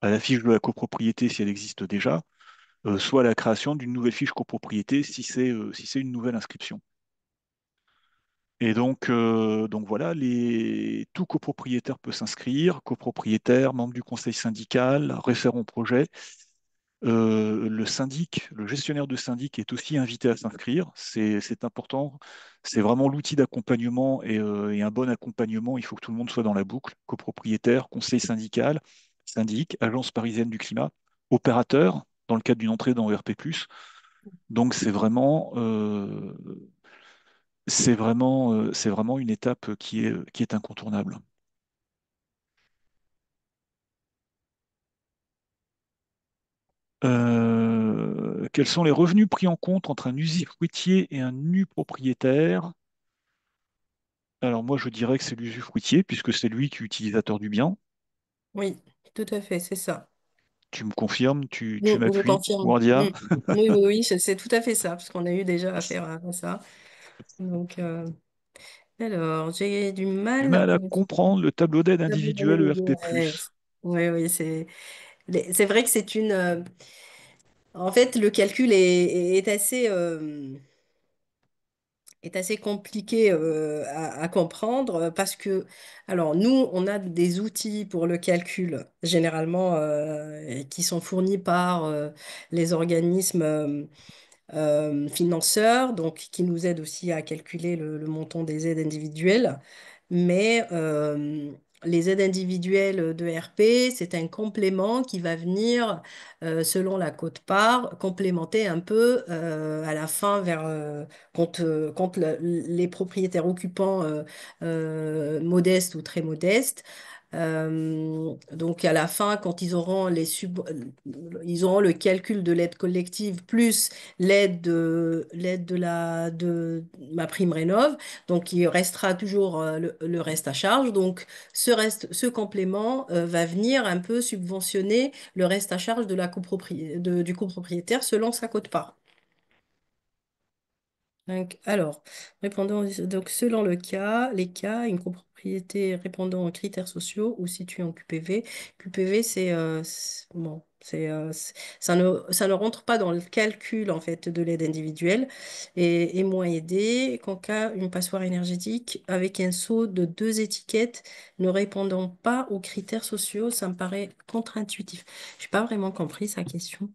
à la fiche de la copropriété si elle existe déjà, soit à la création d'une nouvelle fiche copropriété si c'est une nouvelle inscription. Et donc voilà, tout copropriétaire peut s'inscrire, copropriétaire, membre du conseil syndical, référent projet. Le syndic, le gestionnaire de syndic est aussi invité à s'inscrire. C'est important. C'est vraiment l'outil d'accompagnement et un bon accompagnement. Il faut que tout le monde soit dans la boucle. Copropriétaire, conseil syndical, syndic, agence parisienne du climat, opérateur dans le cadre d'une entrée dans ERP+. Donc c'est vraiment une étape qui est incontournable. Quels sont les revenus pris en compte entre un usufruitier et un nu propriétaire? Alors moi, je dirais que c'est l'usufruitier, puisque c'est lui qui est utilisateur du bien. Oui, tout à fait, c'est ça. Tu me confirmes, tu Je m'appuies, confirme. Wardia? Mm. Oui, oui, oui, c'est tout à fait ça, parce qu'on a eu déjà affaire à ça. Donc, alors, j'ai du Du mal mal à avec comprendre le tableau d'aide le tableau individuel ERP+. ouais. Oui, oui, c'est vrai que c'est une. En fait, le calcul est assez compliqué à comprendre parce que, alors, nous, on a des outils pour le calcul, généralement, qui sont fournis par les organismes. Financeurs, donc qui nous aide aussi à calculer le montant des aides individuelles. Mais les aides individuelles de RP, c'est un complément qui va venir, selon la quote-part, complémenter un peu à la fin quand les propriétaires occupants modestes ou très modestes. Donc à la fin, quand ils auront le calcul de l'aide collective plus l'aide de ma prime rénov. Donc, il restera toujours le reste à charge. Donc, ce complément va venir un peu subventionner le reste à charge de du copropriétaire selon sa quote-part. Donc, alors, donc, selon les cas, une copropriété répondant aux critères sociaux ou située en QPV. QPV, bon, ça ne rentre pas dans le calcul en fait de l'aide individuelle et est moins aidé qu'en cas une passoire énergétique avec un saut de deux étiquettes ne répondant pas aux critères sociaux. Ça me paraît contre-intuitif. Je n'ai pas vraiment compris sa question.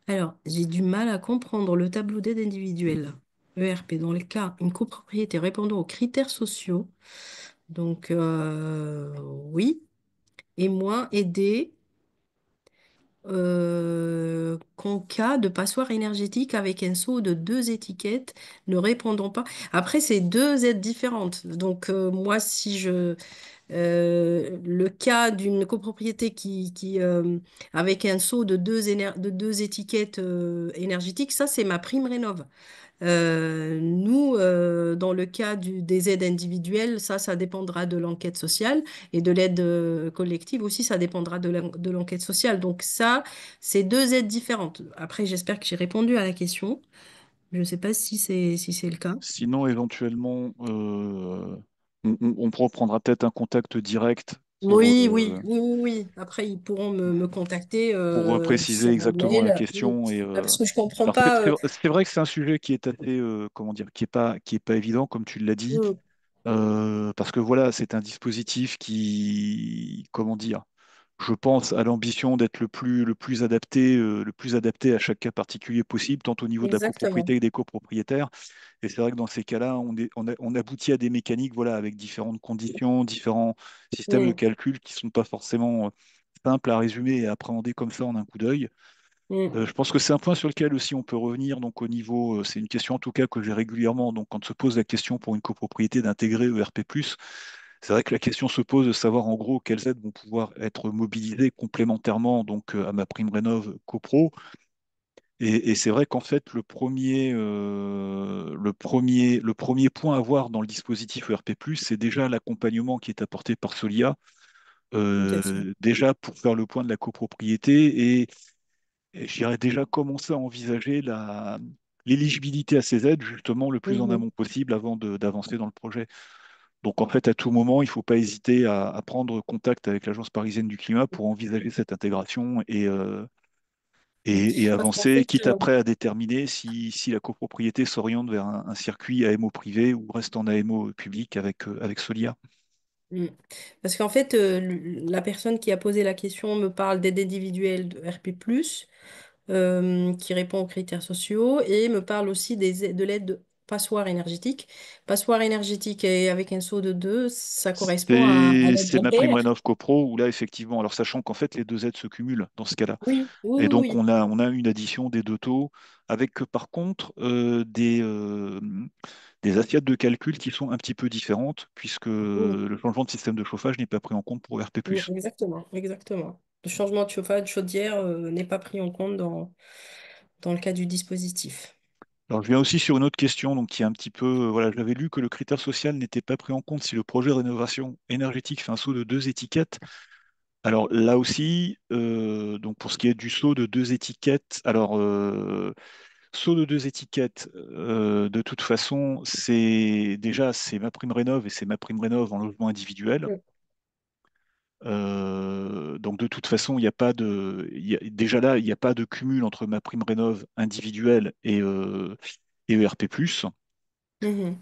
Alors, j'ai du mal à comprendre le tableau d'aide individuelle, ERP, dans le cas une copropriété répondant aux critères sociaux. Donc, oui, et moins aidé quelconque cas de passoire énergétique avec un seau de deux étiquettes ne répondant pas. Après, c'est deux aides différentes. Donc, moi, si je le cas d'une copropriété avec un seau de deux étiquettes énergétiques, ça, c'est ma prime rénov'. Nous, dans le cas des aides individuelles, ça dépendra de l'enquête sociale et de l'aide collective aussi, ça dépendra de l'enquête sociale. Donc ça, c'est deux aides différentes. Après, j'espère que j'ai répondu à la question. Je ne sais pas si c'est le cas. Sinon, éventuellement, on reprendra peut-être un contact direct Oui, oui, oui, oui, oui. Après, ils pourront me contacter pour repréciser sur mon exactement la mail. Oui. question. Parce que je comprends Alors c'est pas. c'est vrai que c'est un sujet qui est assez, comment dire, qui est pas évident, comme tu l'as dit, Mm, parce que voilà, c'est un dispositif qui, comment dire, je pense, a l'ambition d'être le plus adapté à chaque cas particulier possible, tant au niveau de la exactement. copropriété que des copropriétaires. Et c'est vrai que dans ces cas-là, on aboutit à des mécaniques, voilà, avec différentes conditions, différents systèmes de Mm, calcul qui sont pas forcément simples à résumer et à appréhender comme ça en un coup d'œil. mm. Je pense que c'est un point sur lequel aussi on peut revenir. Donc au niveau, c'est une question en tout cas que j'ai régulièrement. Donc quand se pose la question pour une copropriété d'intégrer ERP+, c'est vrai que la question se pose de savoir en gros quelles aides vont pouvoir être mobilisées complémentairement donc à ma prime rénov copro. Et c'est vrai qu'en fait le premier point à voir dans le dispositif ERP+, c'est déjà l'accompagnement qui est apporté par Solia, Tout à fait. déjà pour faire le point de la copropriété et j'irais déjà commencer à envisager l'éligibilité à ces aides justement le plus en Mhm. amont possible avant d'avancer dans le projet. Donc en fait, à tout moment, il ne faut pas hésiter à prendre contact avec l'Agence parisienne du climat pour envisager cette intégration et Parce qu'en avancer, fait, quitte après à déterminer si la copropriété s'oriente vers un circuit AMO privé ou reste en AMO public avec Solia. mm. Parce qu'en fait, la personne qui a posé la question me parle d'aide individuelle de RP+, qui répond aux critères sociaux, et me parle aussi de l'aide de passoire énergétique. Passoire énergétique et avec un saut de 2, ça correspond à l'aide C'est ma prime bancaire. Rénov CoPro où là, effectivement, alors sachant qu'en fait, les deux aides se cumulent dans ce cas-là. Oui, oui, Et oui, donc, oui. on a une addition des deux taux avec, par contre, des assiettes de calcul qui sont un petit peu différentes puisque Mm, le changement de système de chauffage n'est pas pris en compte pour RP+. exactement, exactement. Le changement de chauffage, de chaudière, n'est pas pris en compte dans le cas du dispositif. Alors, je viens aussi sur une autre question, donc qui est un petit peu, voilà, j'avais lu que le critère social n'était pas pris en compte si le projet de rénovation énergétique fait un saut de deux étiquettes. Alors là aussi, donc pour ce qui est du saut de deux étiquettes, alors saut de deux étiquettes, de toute façon, c'est ma prime rénov et c'est ma prime rénov en logement individuel. Mm, Donc de toute façon, il n'y a pas déjà là, il n'y a pas de cumul entre ma prime rénov individuelle et ERP+. mhm,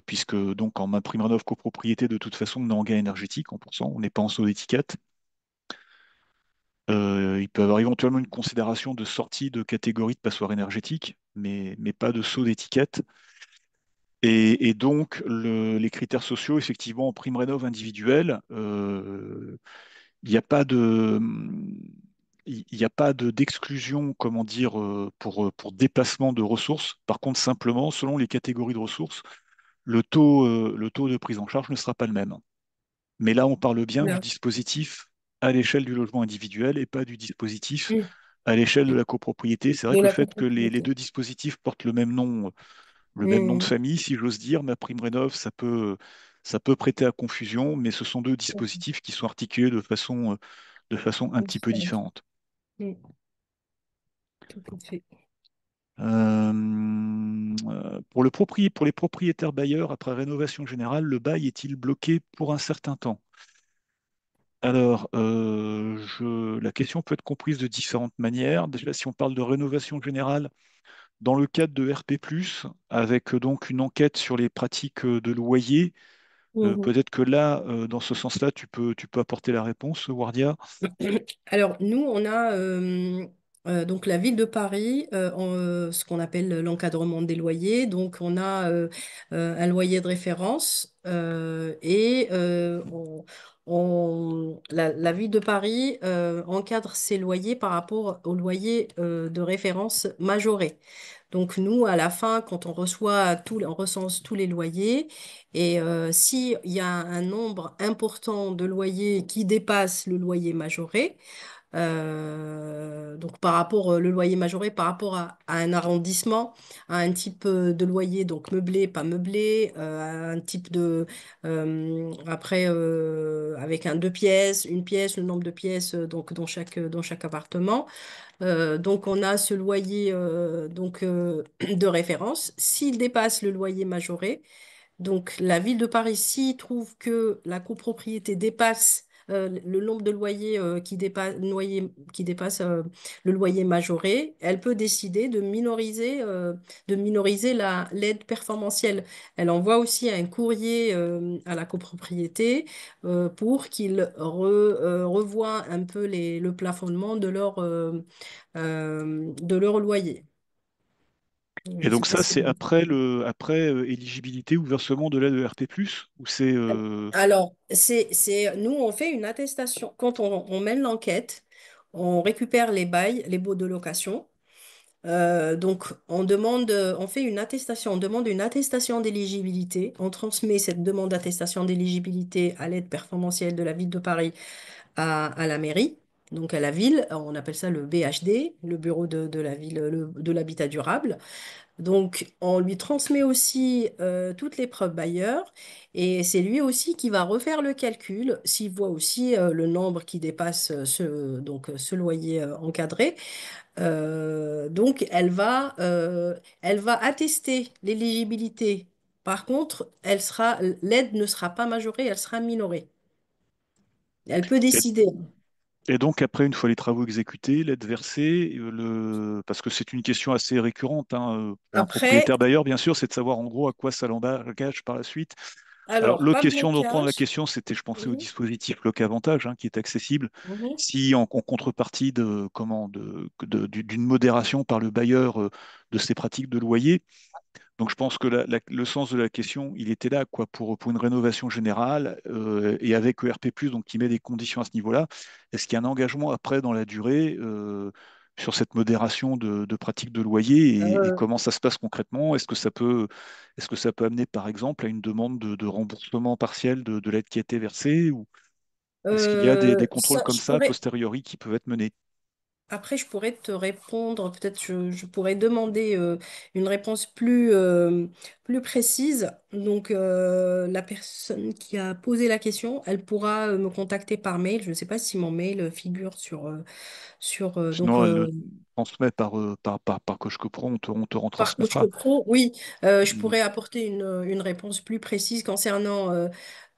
Puisque donc en ma prime rénov copropriété, de toute façon, on est en gain énergétique en pourcent, on n'est pas en saut d'étiquette. Il peut y avoir éventuellement une considération de sortie de catégorie de passoire énergétique, mais pas de saut d'étiquette. Et donc, les critères sociaux, effectivement, en prime rénov individuelle, il n'y a pas il n'y a pas d'exclusion, comment dire, pour dépassement de ressources. Par contre, simplement, selon les catégories de ressources, le taux de prise en charge ne sera pas le même. Mais là, on parle bien du là, dispositif à l'échelle du logement individuel et pas du dispositif mm, à l'échelle de la copropriété. C'est vrai de que le la fait que les copropriété. deux dispositifs portent le même nom de Mm, famille, si j'ose dire, ma prime rénov, ça peut prêter à confusion, mais ce sont deux mm, dispositifs qui sont articulés de façon un petit peu différente. différente. Mm, tout à fait. Pour les propriétaires bailleurs, après rénovation générale, le bail est-il bloqué pour un certain temps? Alors, la question peut être comprise de différentes manières. Déjà, si on parle de rénovation générale, dans le cadre de RP+, avec donc une enquête sur les pratiques de loyer, Mhm. peut-être que là, dans ce sens-là, tu peux apporter la réponse, Wardia. Alors, nous, on a donc la ville de Paris, ce qu'on appelle l'encadrement des loyers. Donc, on a un loyer de référence et la ville de Paris encadre ses loyers par rapport aux loyers de référence majorés. Donc nous, à la fin, quand on reçoit on recense tous les loyers et s'il y a un nombre important de loyers qui dépasse le loyer majoré, donc par rapport le loyer majoré par rapport à un arrondissement, à un type de loyer donc meublé, pas meublé, à un type de après avec un deux pièces, une pièce, le nombre de pièces donc dans chaque appartement. Donc on a ce loyer de référence. S'il dépasse le loyer majoré, donc, la ville de Paris, s'il trouve que la copropriété dépasse le nombre de loyers qui dépasse le loyer majoré, elle peut décider de minoriser l'aide performantielle. Elle envoie aussi un courrier à la copropriété pour revoient un peu le plafonnement de leur loyer. Je Et ne sais donc pas ça, si... c'est après éligibilité ou versement de l'aide ERP+, ou c'est Alors, nous, on fait une attestation. Quand on mène l'enquête, on récupère les bails, les baux de location. Donc, on fait une attestation, on demande une attestation d'éligibilité. On transmet cette demande d'attestation d'éligibilité à l'aide performantielle de la ville de Paris à la mairie, donc à la ville. On appelle ça le BHD, le bureau de la ville, de l'habitat durable. Donc, on lui transmet aussi toutes les preuves bailleurs et c'est lui aussi qui va refaire le calcul s'il voit aussi le nombre qui dépasse ce loyer encadré. Donc, elle va attester l'éligibilité. Par contre, l'aide ne sera pas majorée, elle sera minorée. Elle peut et, décider. et donc après, une fois les travaux exécutés, l'aide versée, parce que c'est une question assez récurrente hein, pour un Après, propriétaire d'ailleurs, bien sûr, c'est de savoir en gros à quoi ça l'engage par la suite. Alors, alors, l'autre pas de question, de reprendre la blocage. question, c'était, je pensais au Mhm, dispositif Locavantage, hein, qui est accessible. mhm. Si en contrepartie d'une modération par le bailleur de ces pratiques de loyer, donc je pense que le sens de la question, il était là, quoi, pour une rénovation générale et avec ERP+, donc qui met des conditions à ce niveau-là. Est-ce qu'il y a un engagement après dans la durée sur cette modération de pratiques de loyer et Euh, comment ça se passe concrètement? Est-ce que ça peut amener par exemple à une demande de remboursement partiel de l'aide qui a été versée ou est-ce qu'il y a des contrôles Ça, comme ça a posteriori qui peuvent être menés? après, je pourrais te répondre, peut-être je pourrais demander une réponse plus précise. Donc, la personne qui a posé la question, elle pourra me contacter par mail. Je ne sais pas si mon mail figure Sinon, elle le transmet par Coche Pro, on te par Coach retransmettra. Pro, oui, je Mm. pourrais apporter une réponse plus précise concernant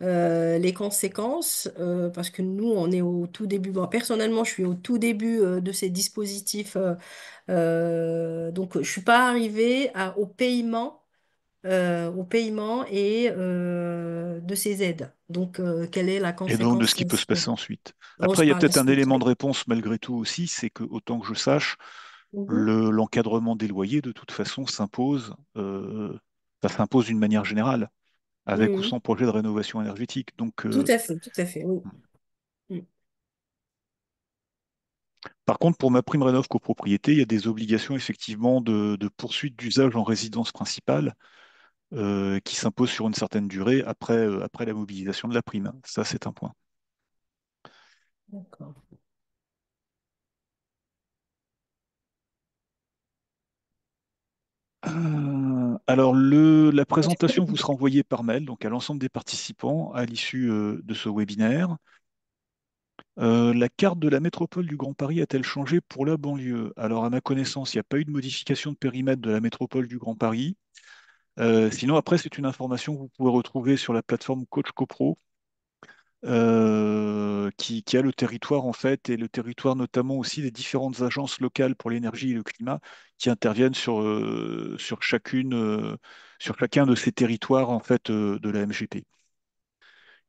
les conséquences, parce que nous, on est au tout début. Bon, personnellement, je suis au tout début de ces dispositifs, donc je suis pas arrivée au paiement et de ces aides. Donc, quelle est la Et donc de conséquence ce qui peut se passer ensuite. Après, il y a par la peut-être un suite? élément de réponse malgré tout aussi, c'est que, autant que je sache, Mhm. l'encadrement des loyers, de toute façon, ça s'impose d'une manière générale, avec ou Mhm. sans projet de rénovation énergétique. Donc, Tout à fait, oui. Mm. par contre, pour ma prime rénov copropriété, il y a des obligations effectivement de poursuite d'usage en résidence principale qui s'imposent sur une certaine durée après la mobilisation de la prime. Ça, c'est un point. D'accord. Alors, la présentation vous sera envoyée par mail, donc à l'ensemble des participants à l'issue de ce webinaire. La carte de la métropole du Grand Paris a-t-elle changé pour la banlieue? Alors, à ma connaissance, il n'y a pas eu de modification de périmètre de la métropole du Grand Paris. Sinon, après, c'est une information que vous pouvez retrouver sur la plateforme Coach CoPro, qui a le territoire en fait, et le territoire notamment aussi des différentes agences locales pour l'énergie et le climat qui interviennent sur chacun de ces territoires en fait de la MGP.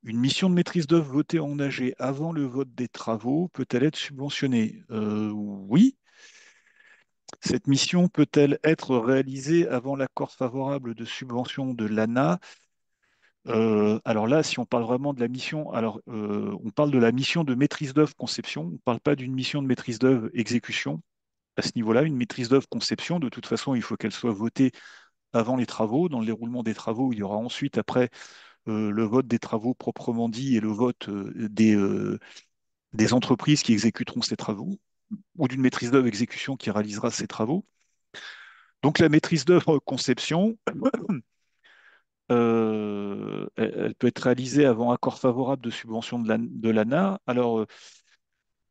Une mission de maîtrise d'œuvre votée en AG avant le vote des travaux peut-elle être subventionnée? Oui. Cette mission peut-elle être réalisée avant l'accord favorable de subvention de l'ANA? Alors là, si on parle vraiment de la mission, on parle de la mission de maîtrise d'œuvre conception, on ne parle pas d'une mission de maîtrise d'œuvre exécution. À ce niveau-là, une maîtrise d'œuvre conception, de toute façon, il faut qu'elle soit votée avant les travaux. Dans le déroulement des travaux, il y aura ensuite, après, le vote des travaux proprement dit et le vote des entreprises qui exécuteront ces travaux, ou d'une maîtrise d'œuvre exécution qui réalisera ces travaux. Donc la maîtrise d'œuvre conception, elle peut être réalisée avant accord favorable de subvention de l'ANA.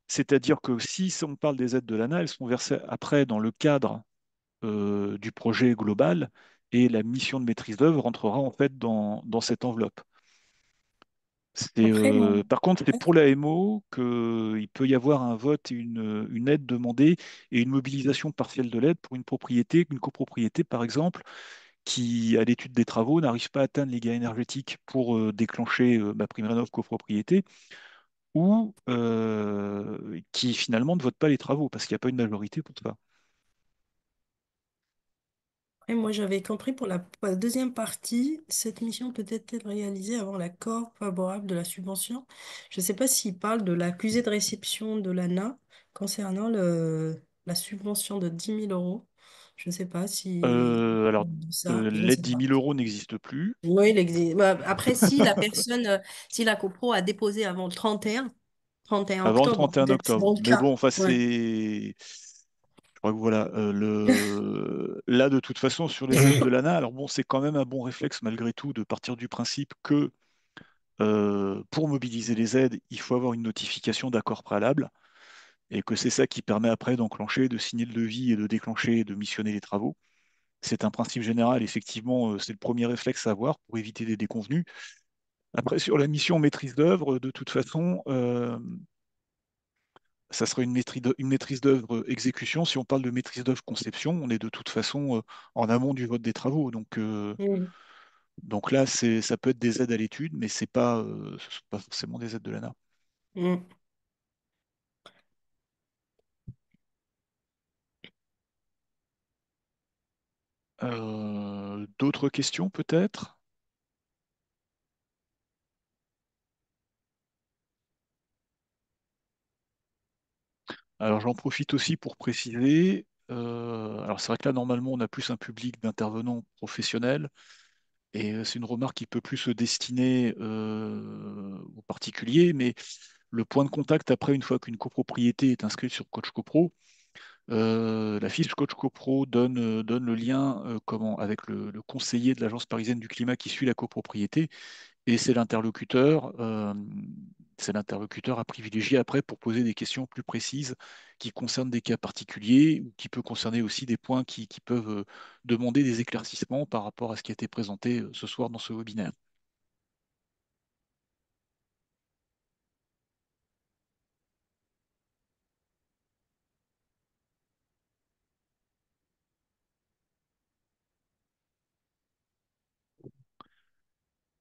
C'est-à-dire que si on parle des aides de l'ANA, elles sont versées après dans le cadre du projet global et la mission de maîtrise d'œuvre rentrera en fait dans cette enveloppe. Après, moi, Par contre, c'est ouais. pour la l'AMO qu'il peut y avoir un vote et une aide demandée et une mobilisation partielle de l'aide pour une propriété, une copropriété par exemple, qui, à l'étude des travaux, n'arrive pas à atteindre les gains énergétiques pour déclencher ma prime rénov copropriété ou qui finalement ne vote pas les travaux parce qu'il n'y a pas une majorité pour ça. Après, moi, j'avais compris pour la deuxième partie, cette mission peut être réalisée avant l'accord favorable de la subvention. Je ne sais pas s'il parle de l'accusé de réception de l'ANA concernant la subvention de 10 000 euros. Je ne sais pas si Euh, alors, ça, je ne L'aide sais 10 pas. 000 euros n'existe plus. Oui, il existe. Bah, après, si la personne, si la copro a déposé avant le 31 Avant le octobre, 31 peut-être c'est octobre. bon le Mais bon, cas. enfin, Ouais. je crois que voilà, là, de toute façon, sur les aides de l'ANA, alors bon, c'est quand même un bon réflexe malgré tout de partir du principe que pour mobiliser les aides, il faut avoir une notification d'accord préalable et que c'est ça qui permet après d'enclencher, de signer le devis et de déclencher et de missionner les travaux. C'est un principe général, effectivement, c'est le premier réflexe à avoir pour éviter des déconvenus. Après, sur la mission maîtrise d'œuvre, de toute façon, ça serait une maîtrise d'œuvre exécution. Si on parle de maîtrise d'œuvre conception, on est de toute façon en amont du vote des travaux. Mm, Donc là, ça peut être des aides à l'étude, mais ce ne sont pas forcément des aides de l'ANA. mm. D'autres questions peut-être? Alors j'en profite aussi pour préciser. Alors c'est vrai que là, normalement, on a plus un public d'intervenants professionnels. Et c'est une remarque qui peut plus se destiner aux particuliers, mais le point de contact après, une fois qu'une copropriété est inscrite sur Coach CoPro, la fiche Coach CoPro donne le lien avec le conseiller de l'Agence parisienne du climat qui suit la copropriété, et c'est l'interlocuteur à privilégier après pour poser des questions plus précises qui concernent des cas particuliers ou qui peut concerner aussi des points qui peuvent demander des éclaircissements par rapport à ce qui a été présenté ce soir dans ce webinaire.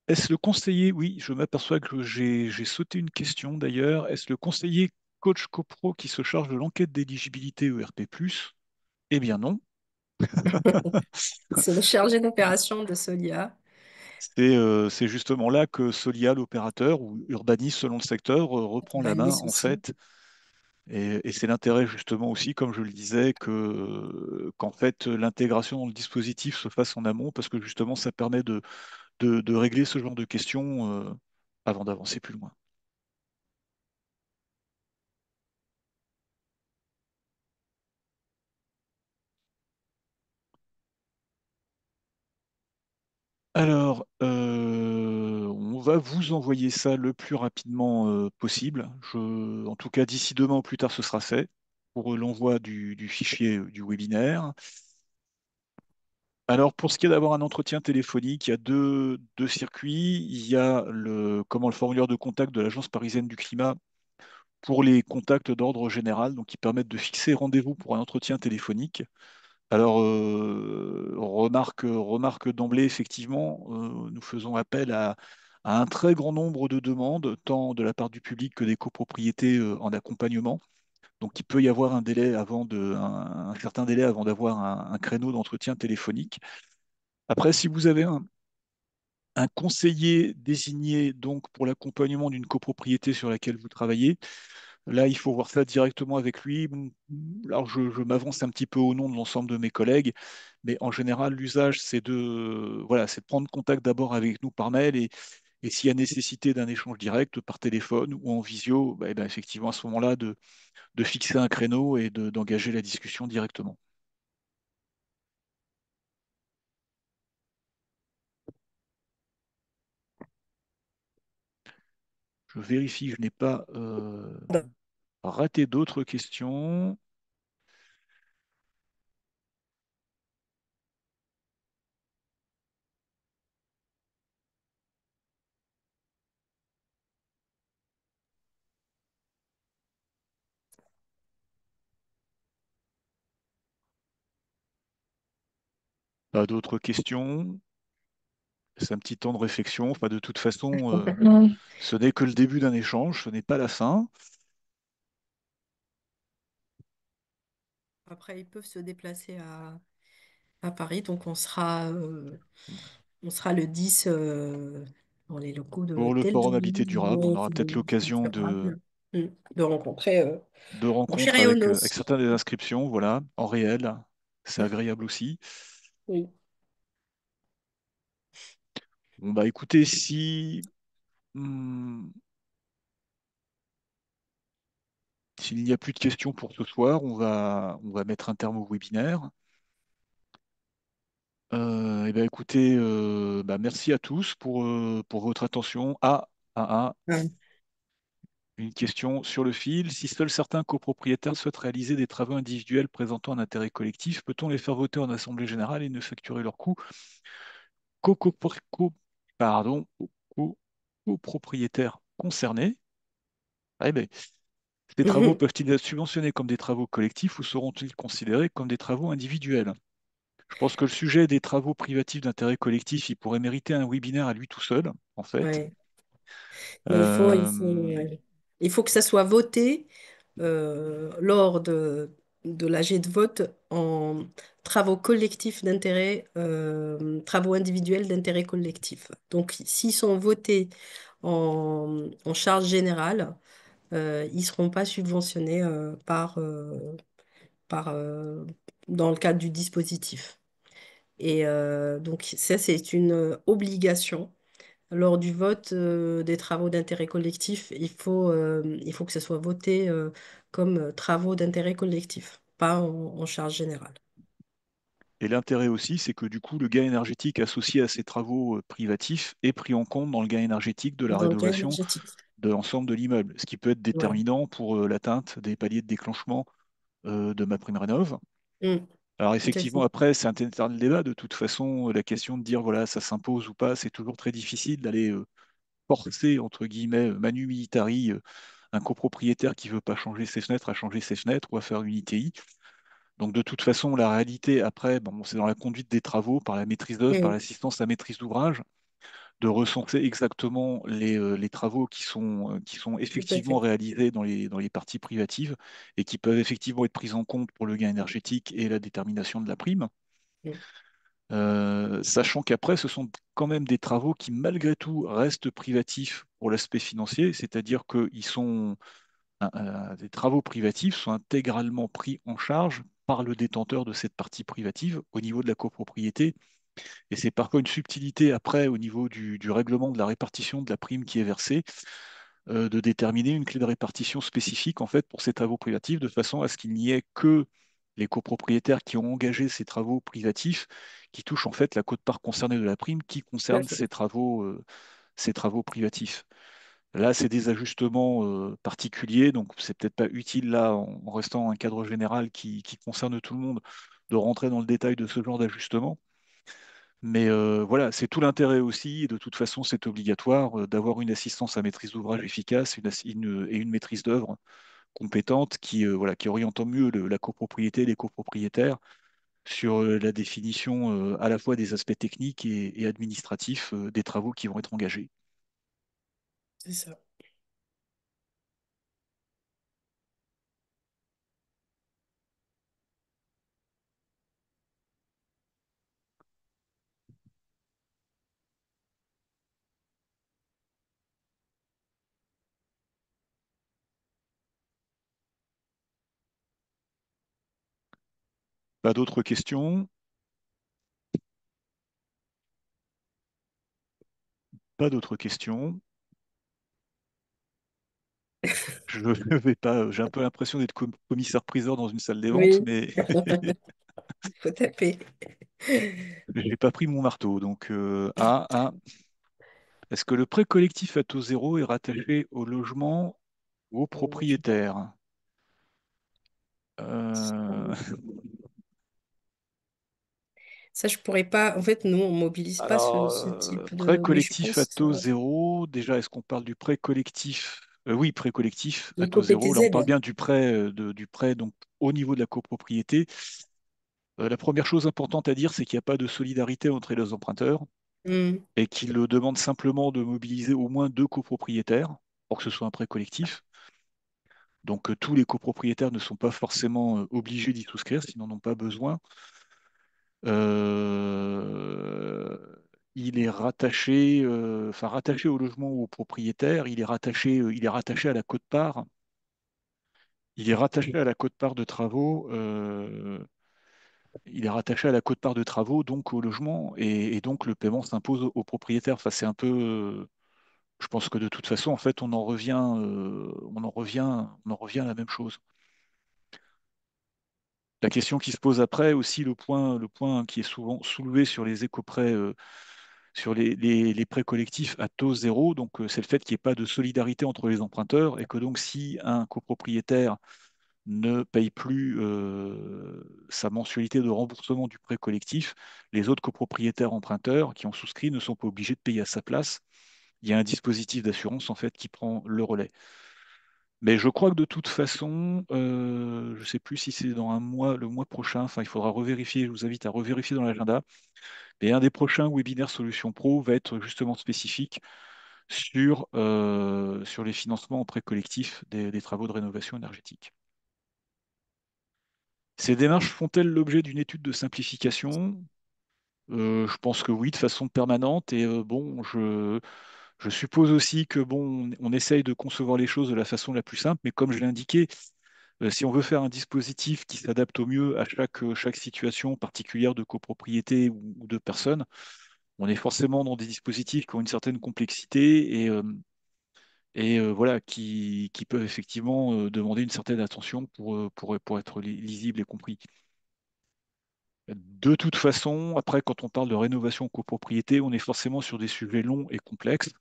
Est-ce le conseiller, oui, je m'aperçois que j'ai sauté une question d'ailleurs, est-ce le conseiller coach copro qui se charge de l'enquête d'éligibilité ERP+? Eh bien non. C'est le chargé d'opération de Solia, C'est justement là que Solia, l'opérateur, ou Urbanis selon le secteur, reprend la main Urbanis en aussi. fait. Et c'est l'intérêt justement aussi, comme je le disais, qu'en fait l'intégration dans le dispositif se fasse en amont parce que justement ça permet de régler ce genre de questions avant d'avancer plus loin. Alors, on va vous envoyer ça le plus rapidement possible. En tout cas, d'ici demain ou plus tard, ce sera fait pour l'envoi du fichier du webinaire. Alors, pour ce qui est d'avoir un entretien téléphonique, il y a deux circuits. Il y a le formulaire de contact de l'Agence parisienne du climat pour les contacts d'ordre général, donc qui permettent de fixer rendez-vous pour un entretien téléphonique. Alors, remarque d'emblée, effectivement, nous faisons appel à un très grand nombre de demandes, tant de la part du public que des copropriétés en accompagnement. Donc, il peut y avoir un certain délai avant d'avoir un créneau d'entretien téléphonique. Après, si vous avez un conseiller désigné donc pour l'accompagnement d'une copropriété sur laquelle vous travaillez. Là, il faut voir ça directement avec lui. Bon, alors, je m'avance un petit peu au nom de l'ensemble de mes collègues, mais en général, l'usage, voilà, c'est de prendre contact d'abord avec nous par mail et s'il y a nécessité d'un échange direct par téléphone ou en visio, bah, eh ben, effectivement, à ce moment-là, de fixer un créneau et d'engager la discussion directement. Je vérifie que je n'ai pas raté d'autres questions. Pas d'autres questions. C'est un petit temps de réflexion. Enfin, de toute façon, Ouais. ce n'est que le début d'un échange, ce n'est pas la fin. Après, ils peuvent se déplacer à Paris, donc on sera le 10 dans les locaux de Pour le Hôtel forum Doulou, Habité Durable, on aura peut-être c'est l'occasion durable. Mm. De rencontrer de mon cher rencontres avec Eonos. certaines des inscriptions, voilà, en réel. C'est Mm. agréable aussi. Oui. Bon, bah écoutez, hmm, s'il n'y a plus de questions pour ce soir, on va mettre un terme au webinaire. Eh ben, écoutez, bah, merci à tous pour votre attention. Ah. Une question sur le fil. Si seuls certains copropriétaires souhaitent réaliser des travaux individuels présentant un intérêt collectif, peut-on les faire voter en assemblée générale et ne facturer leurs coûts qu'aux pardon, aux copropriétaires concernés? Eh ben, ces travaux Mhm. peuvent-ils être subventionnés comme des travaux collectifs ou seront-ils considérés comme des travaux individuels? Je pense que le sujet des travaux privatifs d'intérêt collectif, il pourrait mériter un webinaire à lui tout seul, en fait. Ouais. Mais Euh, il faut que ça soit voté lors de l'AG de vote en travaux collectifs d'intérêt, travaux individuels d'intérêt collectif. Donc, s'ils sont votés en charge générale, ils ne seront pas subventionnés par, dans le cadre du dispositif. Et donc, ça, c'est une obligation. Lors du vote des travaux d'intérêt collectif, il faut que ce soit voté comme travaux d'intérêt collectif, pas en charge générale. et l'intérêt aussi, c'est que du coup, le gain énergétique associé à ces travaux privatifs est pris en compte dans le gain énergétique de la Dans le cas rénovation énergétique. de l'ensemble de l'immeuble, ce qui peut être Ouais. déterminant pour l'atteinte des paliers de déclenchement de ma prime rénov. Mm. Alors C'est ça. effectivement, après, c'est un éternel débat. De toute façon, la question de dire, voilà, ça s'impose ou pas, c'est toujours très difficile d'aller forcer, entre guillemets, manu militari, un copropriétaire qui veut pas changer ses fenêtres à changer ses fenêtres ou à faire une ITI. Donc de toute façon, la réalité, après, bon, c'est dans la conduite des travaux, par la maîtrise d'œuvre, par Mm. l'assistance à maîtrise d'ouvrage, de recenser exactement les travaux qui sont Tout à effectivement fait. réalisés dans les parties privatives et qui peuvent effectivement être pris en compte pour le gain énergétique et la détermination de la prime. Mm. Sachant qu'après, ce sont quand même des travaux qui, malgré tout, restent privatifs pour l'aspect financier, c'est-à-dire que des travaux privatifs sont intégralement pris en charge par le détenteur de cette partie privative au niveau de la copropriété. Et c'est parfois une subtilité après au niveau du règlement de la répartition de la prime qui est versée, de déterminer une clé de répartition spécifique en fait pour ces travaux privatifs, de façon à ce qu'il n'y ait que les copropriétaires qui ont engagé ces travaux privatifs qui touchent en fait la quote-part concernée de la prime qui Tout à concerne fait. ces travaux privatifs. Là, c'est des ajustements particuliers, donc c'est peut-être pas utile là, en restant un cadre général qui concerne tout le monde, de rentrer dans le détail de ce genre d'ajustement. Mais voilà, c'est tout l'intérêt aussi, et de toute façon, c'est obligatoire d'avoir une assistance à maîtrise d'ouvrage efficace et une maîtrise d'œuvre compétente voilà, qui oriente au mieux la copropriété et les copropriétaires sur la définition à la fois des aspects techniques et administratifs des travaux qui vont être engagés. C'est ça. Pas d'autres questions? Pas d'autres questions. Je ne vais pas. J'ai un peu l'impression d'être commissaire-priseur dans une salle des ventes, Oui, mais faut taper. j'ai pas pris mon marteau. Donc, est-ce que le prêt collectif à taux zéro est rattaché au logement ou au propriétaire? Euh, Ça, je pourrais pas. En fait, nous, on mobilise pas Alors, ce type prêt de. Mais je collectif à pense taux zéro, déjà, est-ce qu'on parle du prêt collectif? Oui, prêt collectif à taux zéro. Là, on parle l'éco-PTZ. bien du prêt, du prêt donc, au niveau de la copropriété. La première chose importante à dire, c'est qu'il n'y a pas de solidarité entre les emprunteurs Hmm. et qu'ils demandent simplement de mobiliser au moins deux copropriétaires pour que ce soit un prêt collectif. Donc, tous les copropriétaires ne sont pas forcément obligés d'y souscrire, s'ils n'en ont pas besoin. Euh, il est rattaché, enfin rattaché au logement ou au propriétaire, il est rattaché à la quote-part. Il est rattaché à la quote-part de travaux. Il est rattaché à la quote-part de travaux, donc au logement, et donc le paiement s'impose au propriétaire. Enfin, c'est un peu. Je pense que de toute façon, en fait, on en revient à la même chose. La question qui se pose après aussi, le point qui est souvent soulevé sur les éco-prêts, sur les prêts collectifs à taux zéro, donc c'est le fait qu'il n'y ait pas de solidarité entre les emprunteurs et que donc si un copropriétaire ne paye plus sa mensualité de remboursement du prêt collectif, les autres copropriétaires emprunteurs qui ont souscrit ne sont pas obligés de payer à sa place. Il y a un dispositif d'assurance en fait qui prend le relais. Mais je crois que de toute façon, je ne sais plus si c'est dans un mois, le mois prochain, enfin il faudra revérifier, je vous invite à revérifier dans l'agenda. Et un des prochains webinaires Solutions Pro va être justement spécifique sur les financements en prêt collectif des travaux de rénovation énergétique. Ces démarches font-elles l'objet d'une étude de simplification? Je pense que oui, de façon permanente. Et bon, je suppose aussi que bon, on essaye de concevoir les choses de la façon la plus simple, mais comme je l'ai indiqué, si on veut faire un dispositif qui s'adapte au mieux à chaque situation particulière de copropriété ou de personne, on est forcément dans des dispositifs qui ont une certaine complexité et voilà, qui peuvent effectivement demander une certaine attention pour être lisibles et compris. De toute façon, après, quand on parle de rénovation copropriété, on est forcément sur des sujets longs et complexes.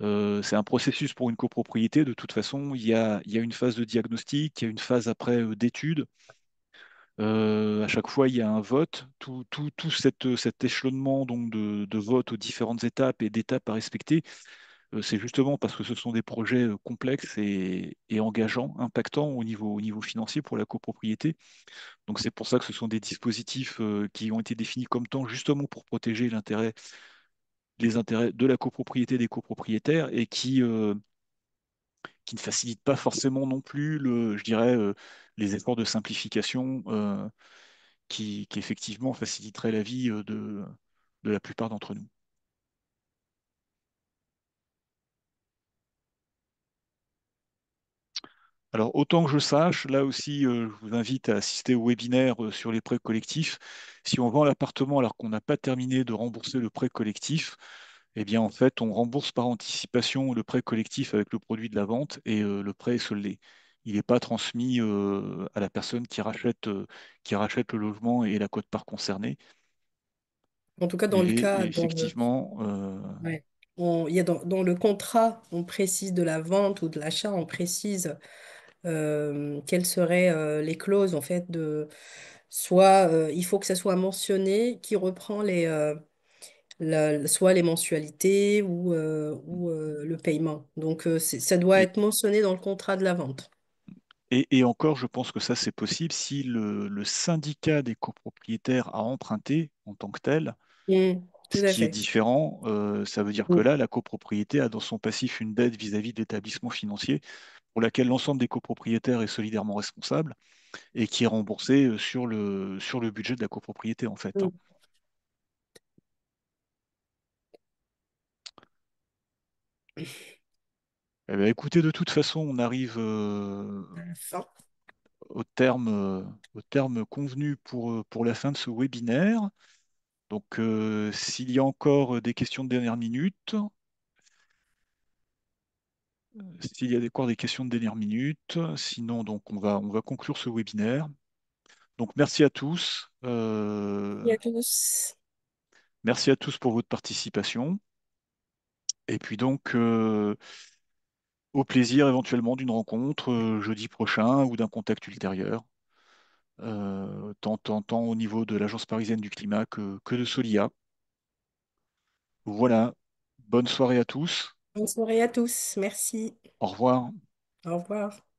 C'est un processus pour une copropriété. De toute façon, il y a une phase de diagnostic, il y a une phase après d'étude. À chaque fois, il y a un vote. Tout cet échelonnement donc, de vote aux différentes étapes et d'étapes à respecter, c'est justement parce que ce sont des projets complexes et engageants, impactants au niveau financier pour la copropriété. Donc c'est pour ça que ce sont des dispositifs qui ont été définis comme temps justement pour protéger les intérêts de la copropriété des copropriétaires et qui ne facilitent pas forcément non plus je dirais, les efforts de simplification qui effectivement faciliteraient la vie de la plupart d'entre nous. Alors, autant que je sache, là aussi, je vous invite à assister au webinaire sur les prêts collectifs. Si on vend l'appartement alors qu'on n'a pas terminé de rembourser le prêt collectif, eh bien, en fait, on rembourse par anticipation le prêt collectif avec le produit de la vente et le prêt est soldé. Il n'est pas transmis à la personne qui rachète le logement et la quote-part concernée. En tout cas, dans le Et cas, effectivement, ouais. Il y a dans le contrat, on précise de la vente ou de l'achat, on précise quelles seraient les clauses en fait de soit il faut que ça soit mentionné qui reprend soit les mensualités ou le paiement. Donc ça doit et, être mentionné dans le contrat de la vente. et encore, je pense que ça, c'est possible si le syndicat des copropriétaires a emprunté en tant que tel. Tout Ce à qui est fait. différent, ça veut dire que Mm, là, la copropriété a dans son passif une dette vis-à-vis de l'établissement financier pour laquelle l'ensemble des copropriétaires est solidairement responsable et qui est remboursée sur le budget de la copropriété, en fait, hein. mm. Eh bien, écoutez, de toute façon, À la fin. au terme convenu pour la fin de ce webinaire. Donc, s'il y a encore des questions de dernière minute, s'il y a encore des questions de dernière minute, sinon, donc, on va conclure ce webinaire. Donc, Et à tous. merci à tous pour votre participation. Et puis donc, au plaisir éventuellement d'une rencontre jeudi prochain ou d'un contact ultérieur, tant au niveau de l'Agence parisienne du climat que de Solia. Voilà. Bonne soirée à tous. Bonne soirée à tous. Merci. Au revoir. Au revoir.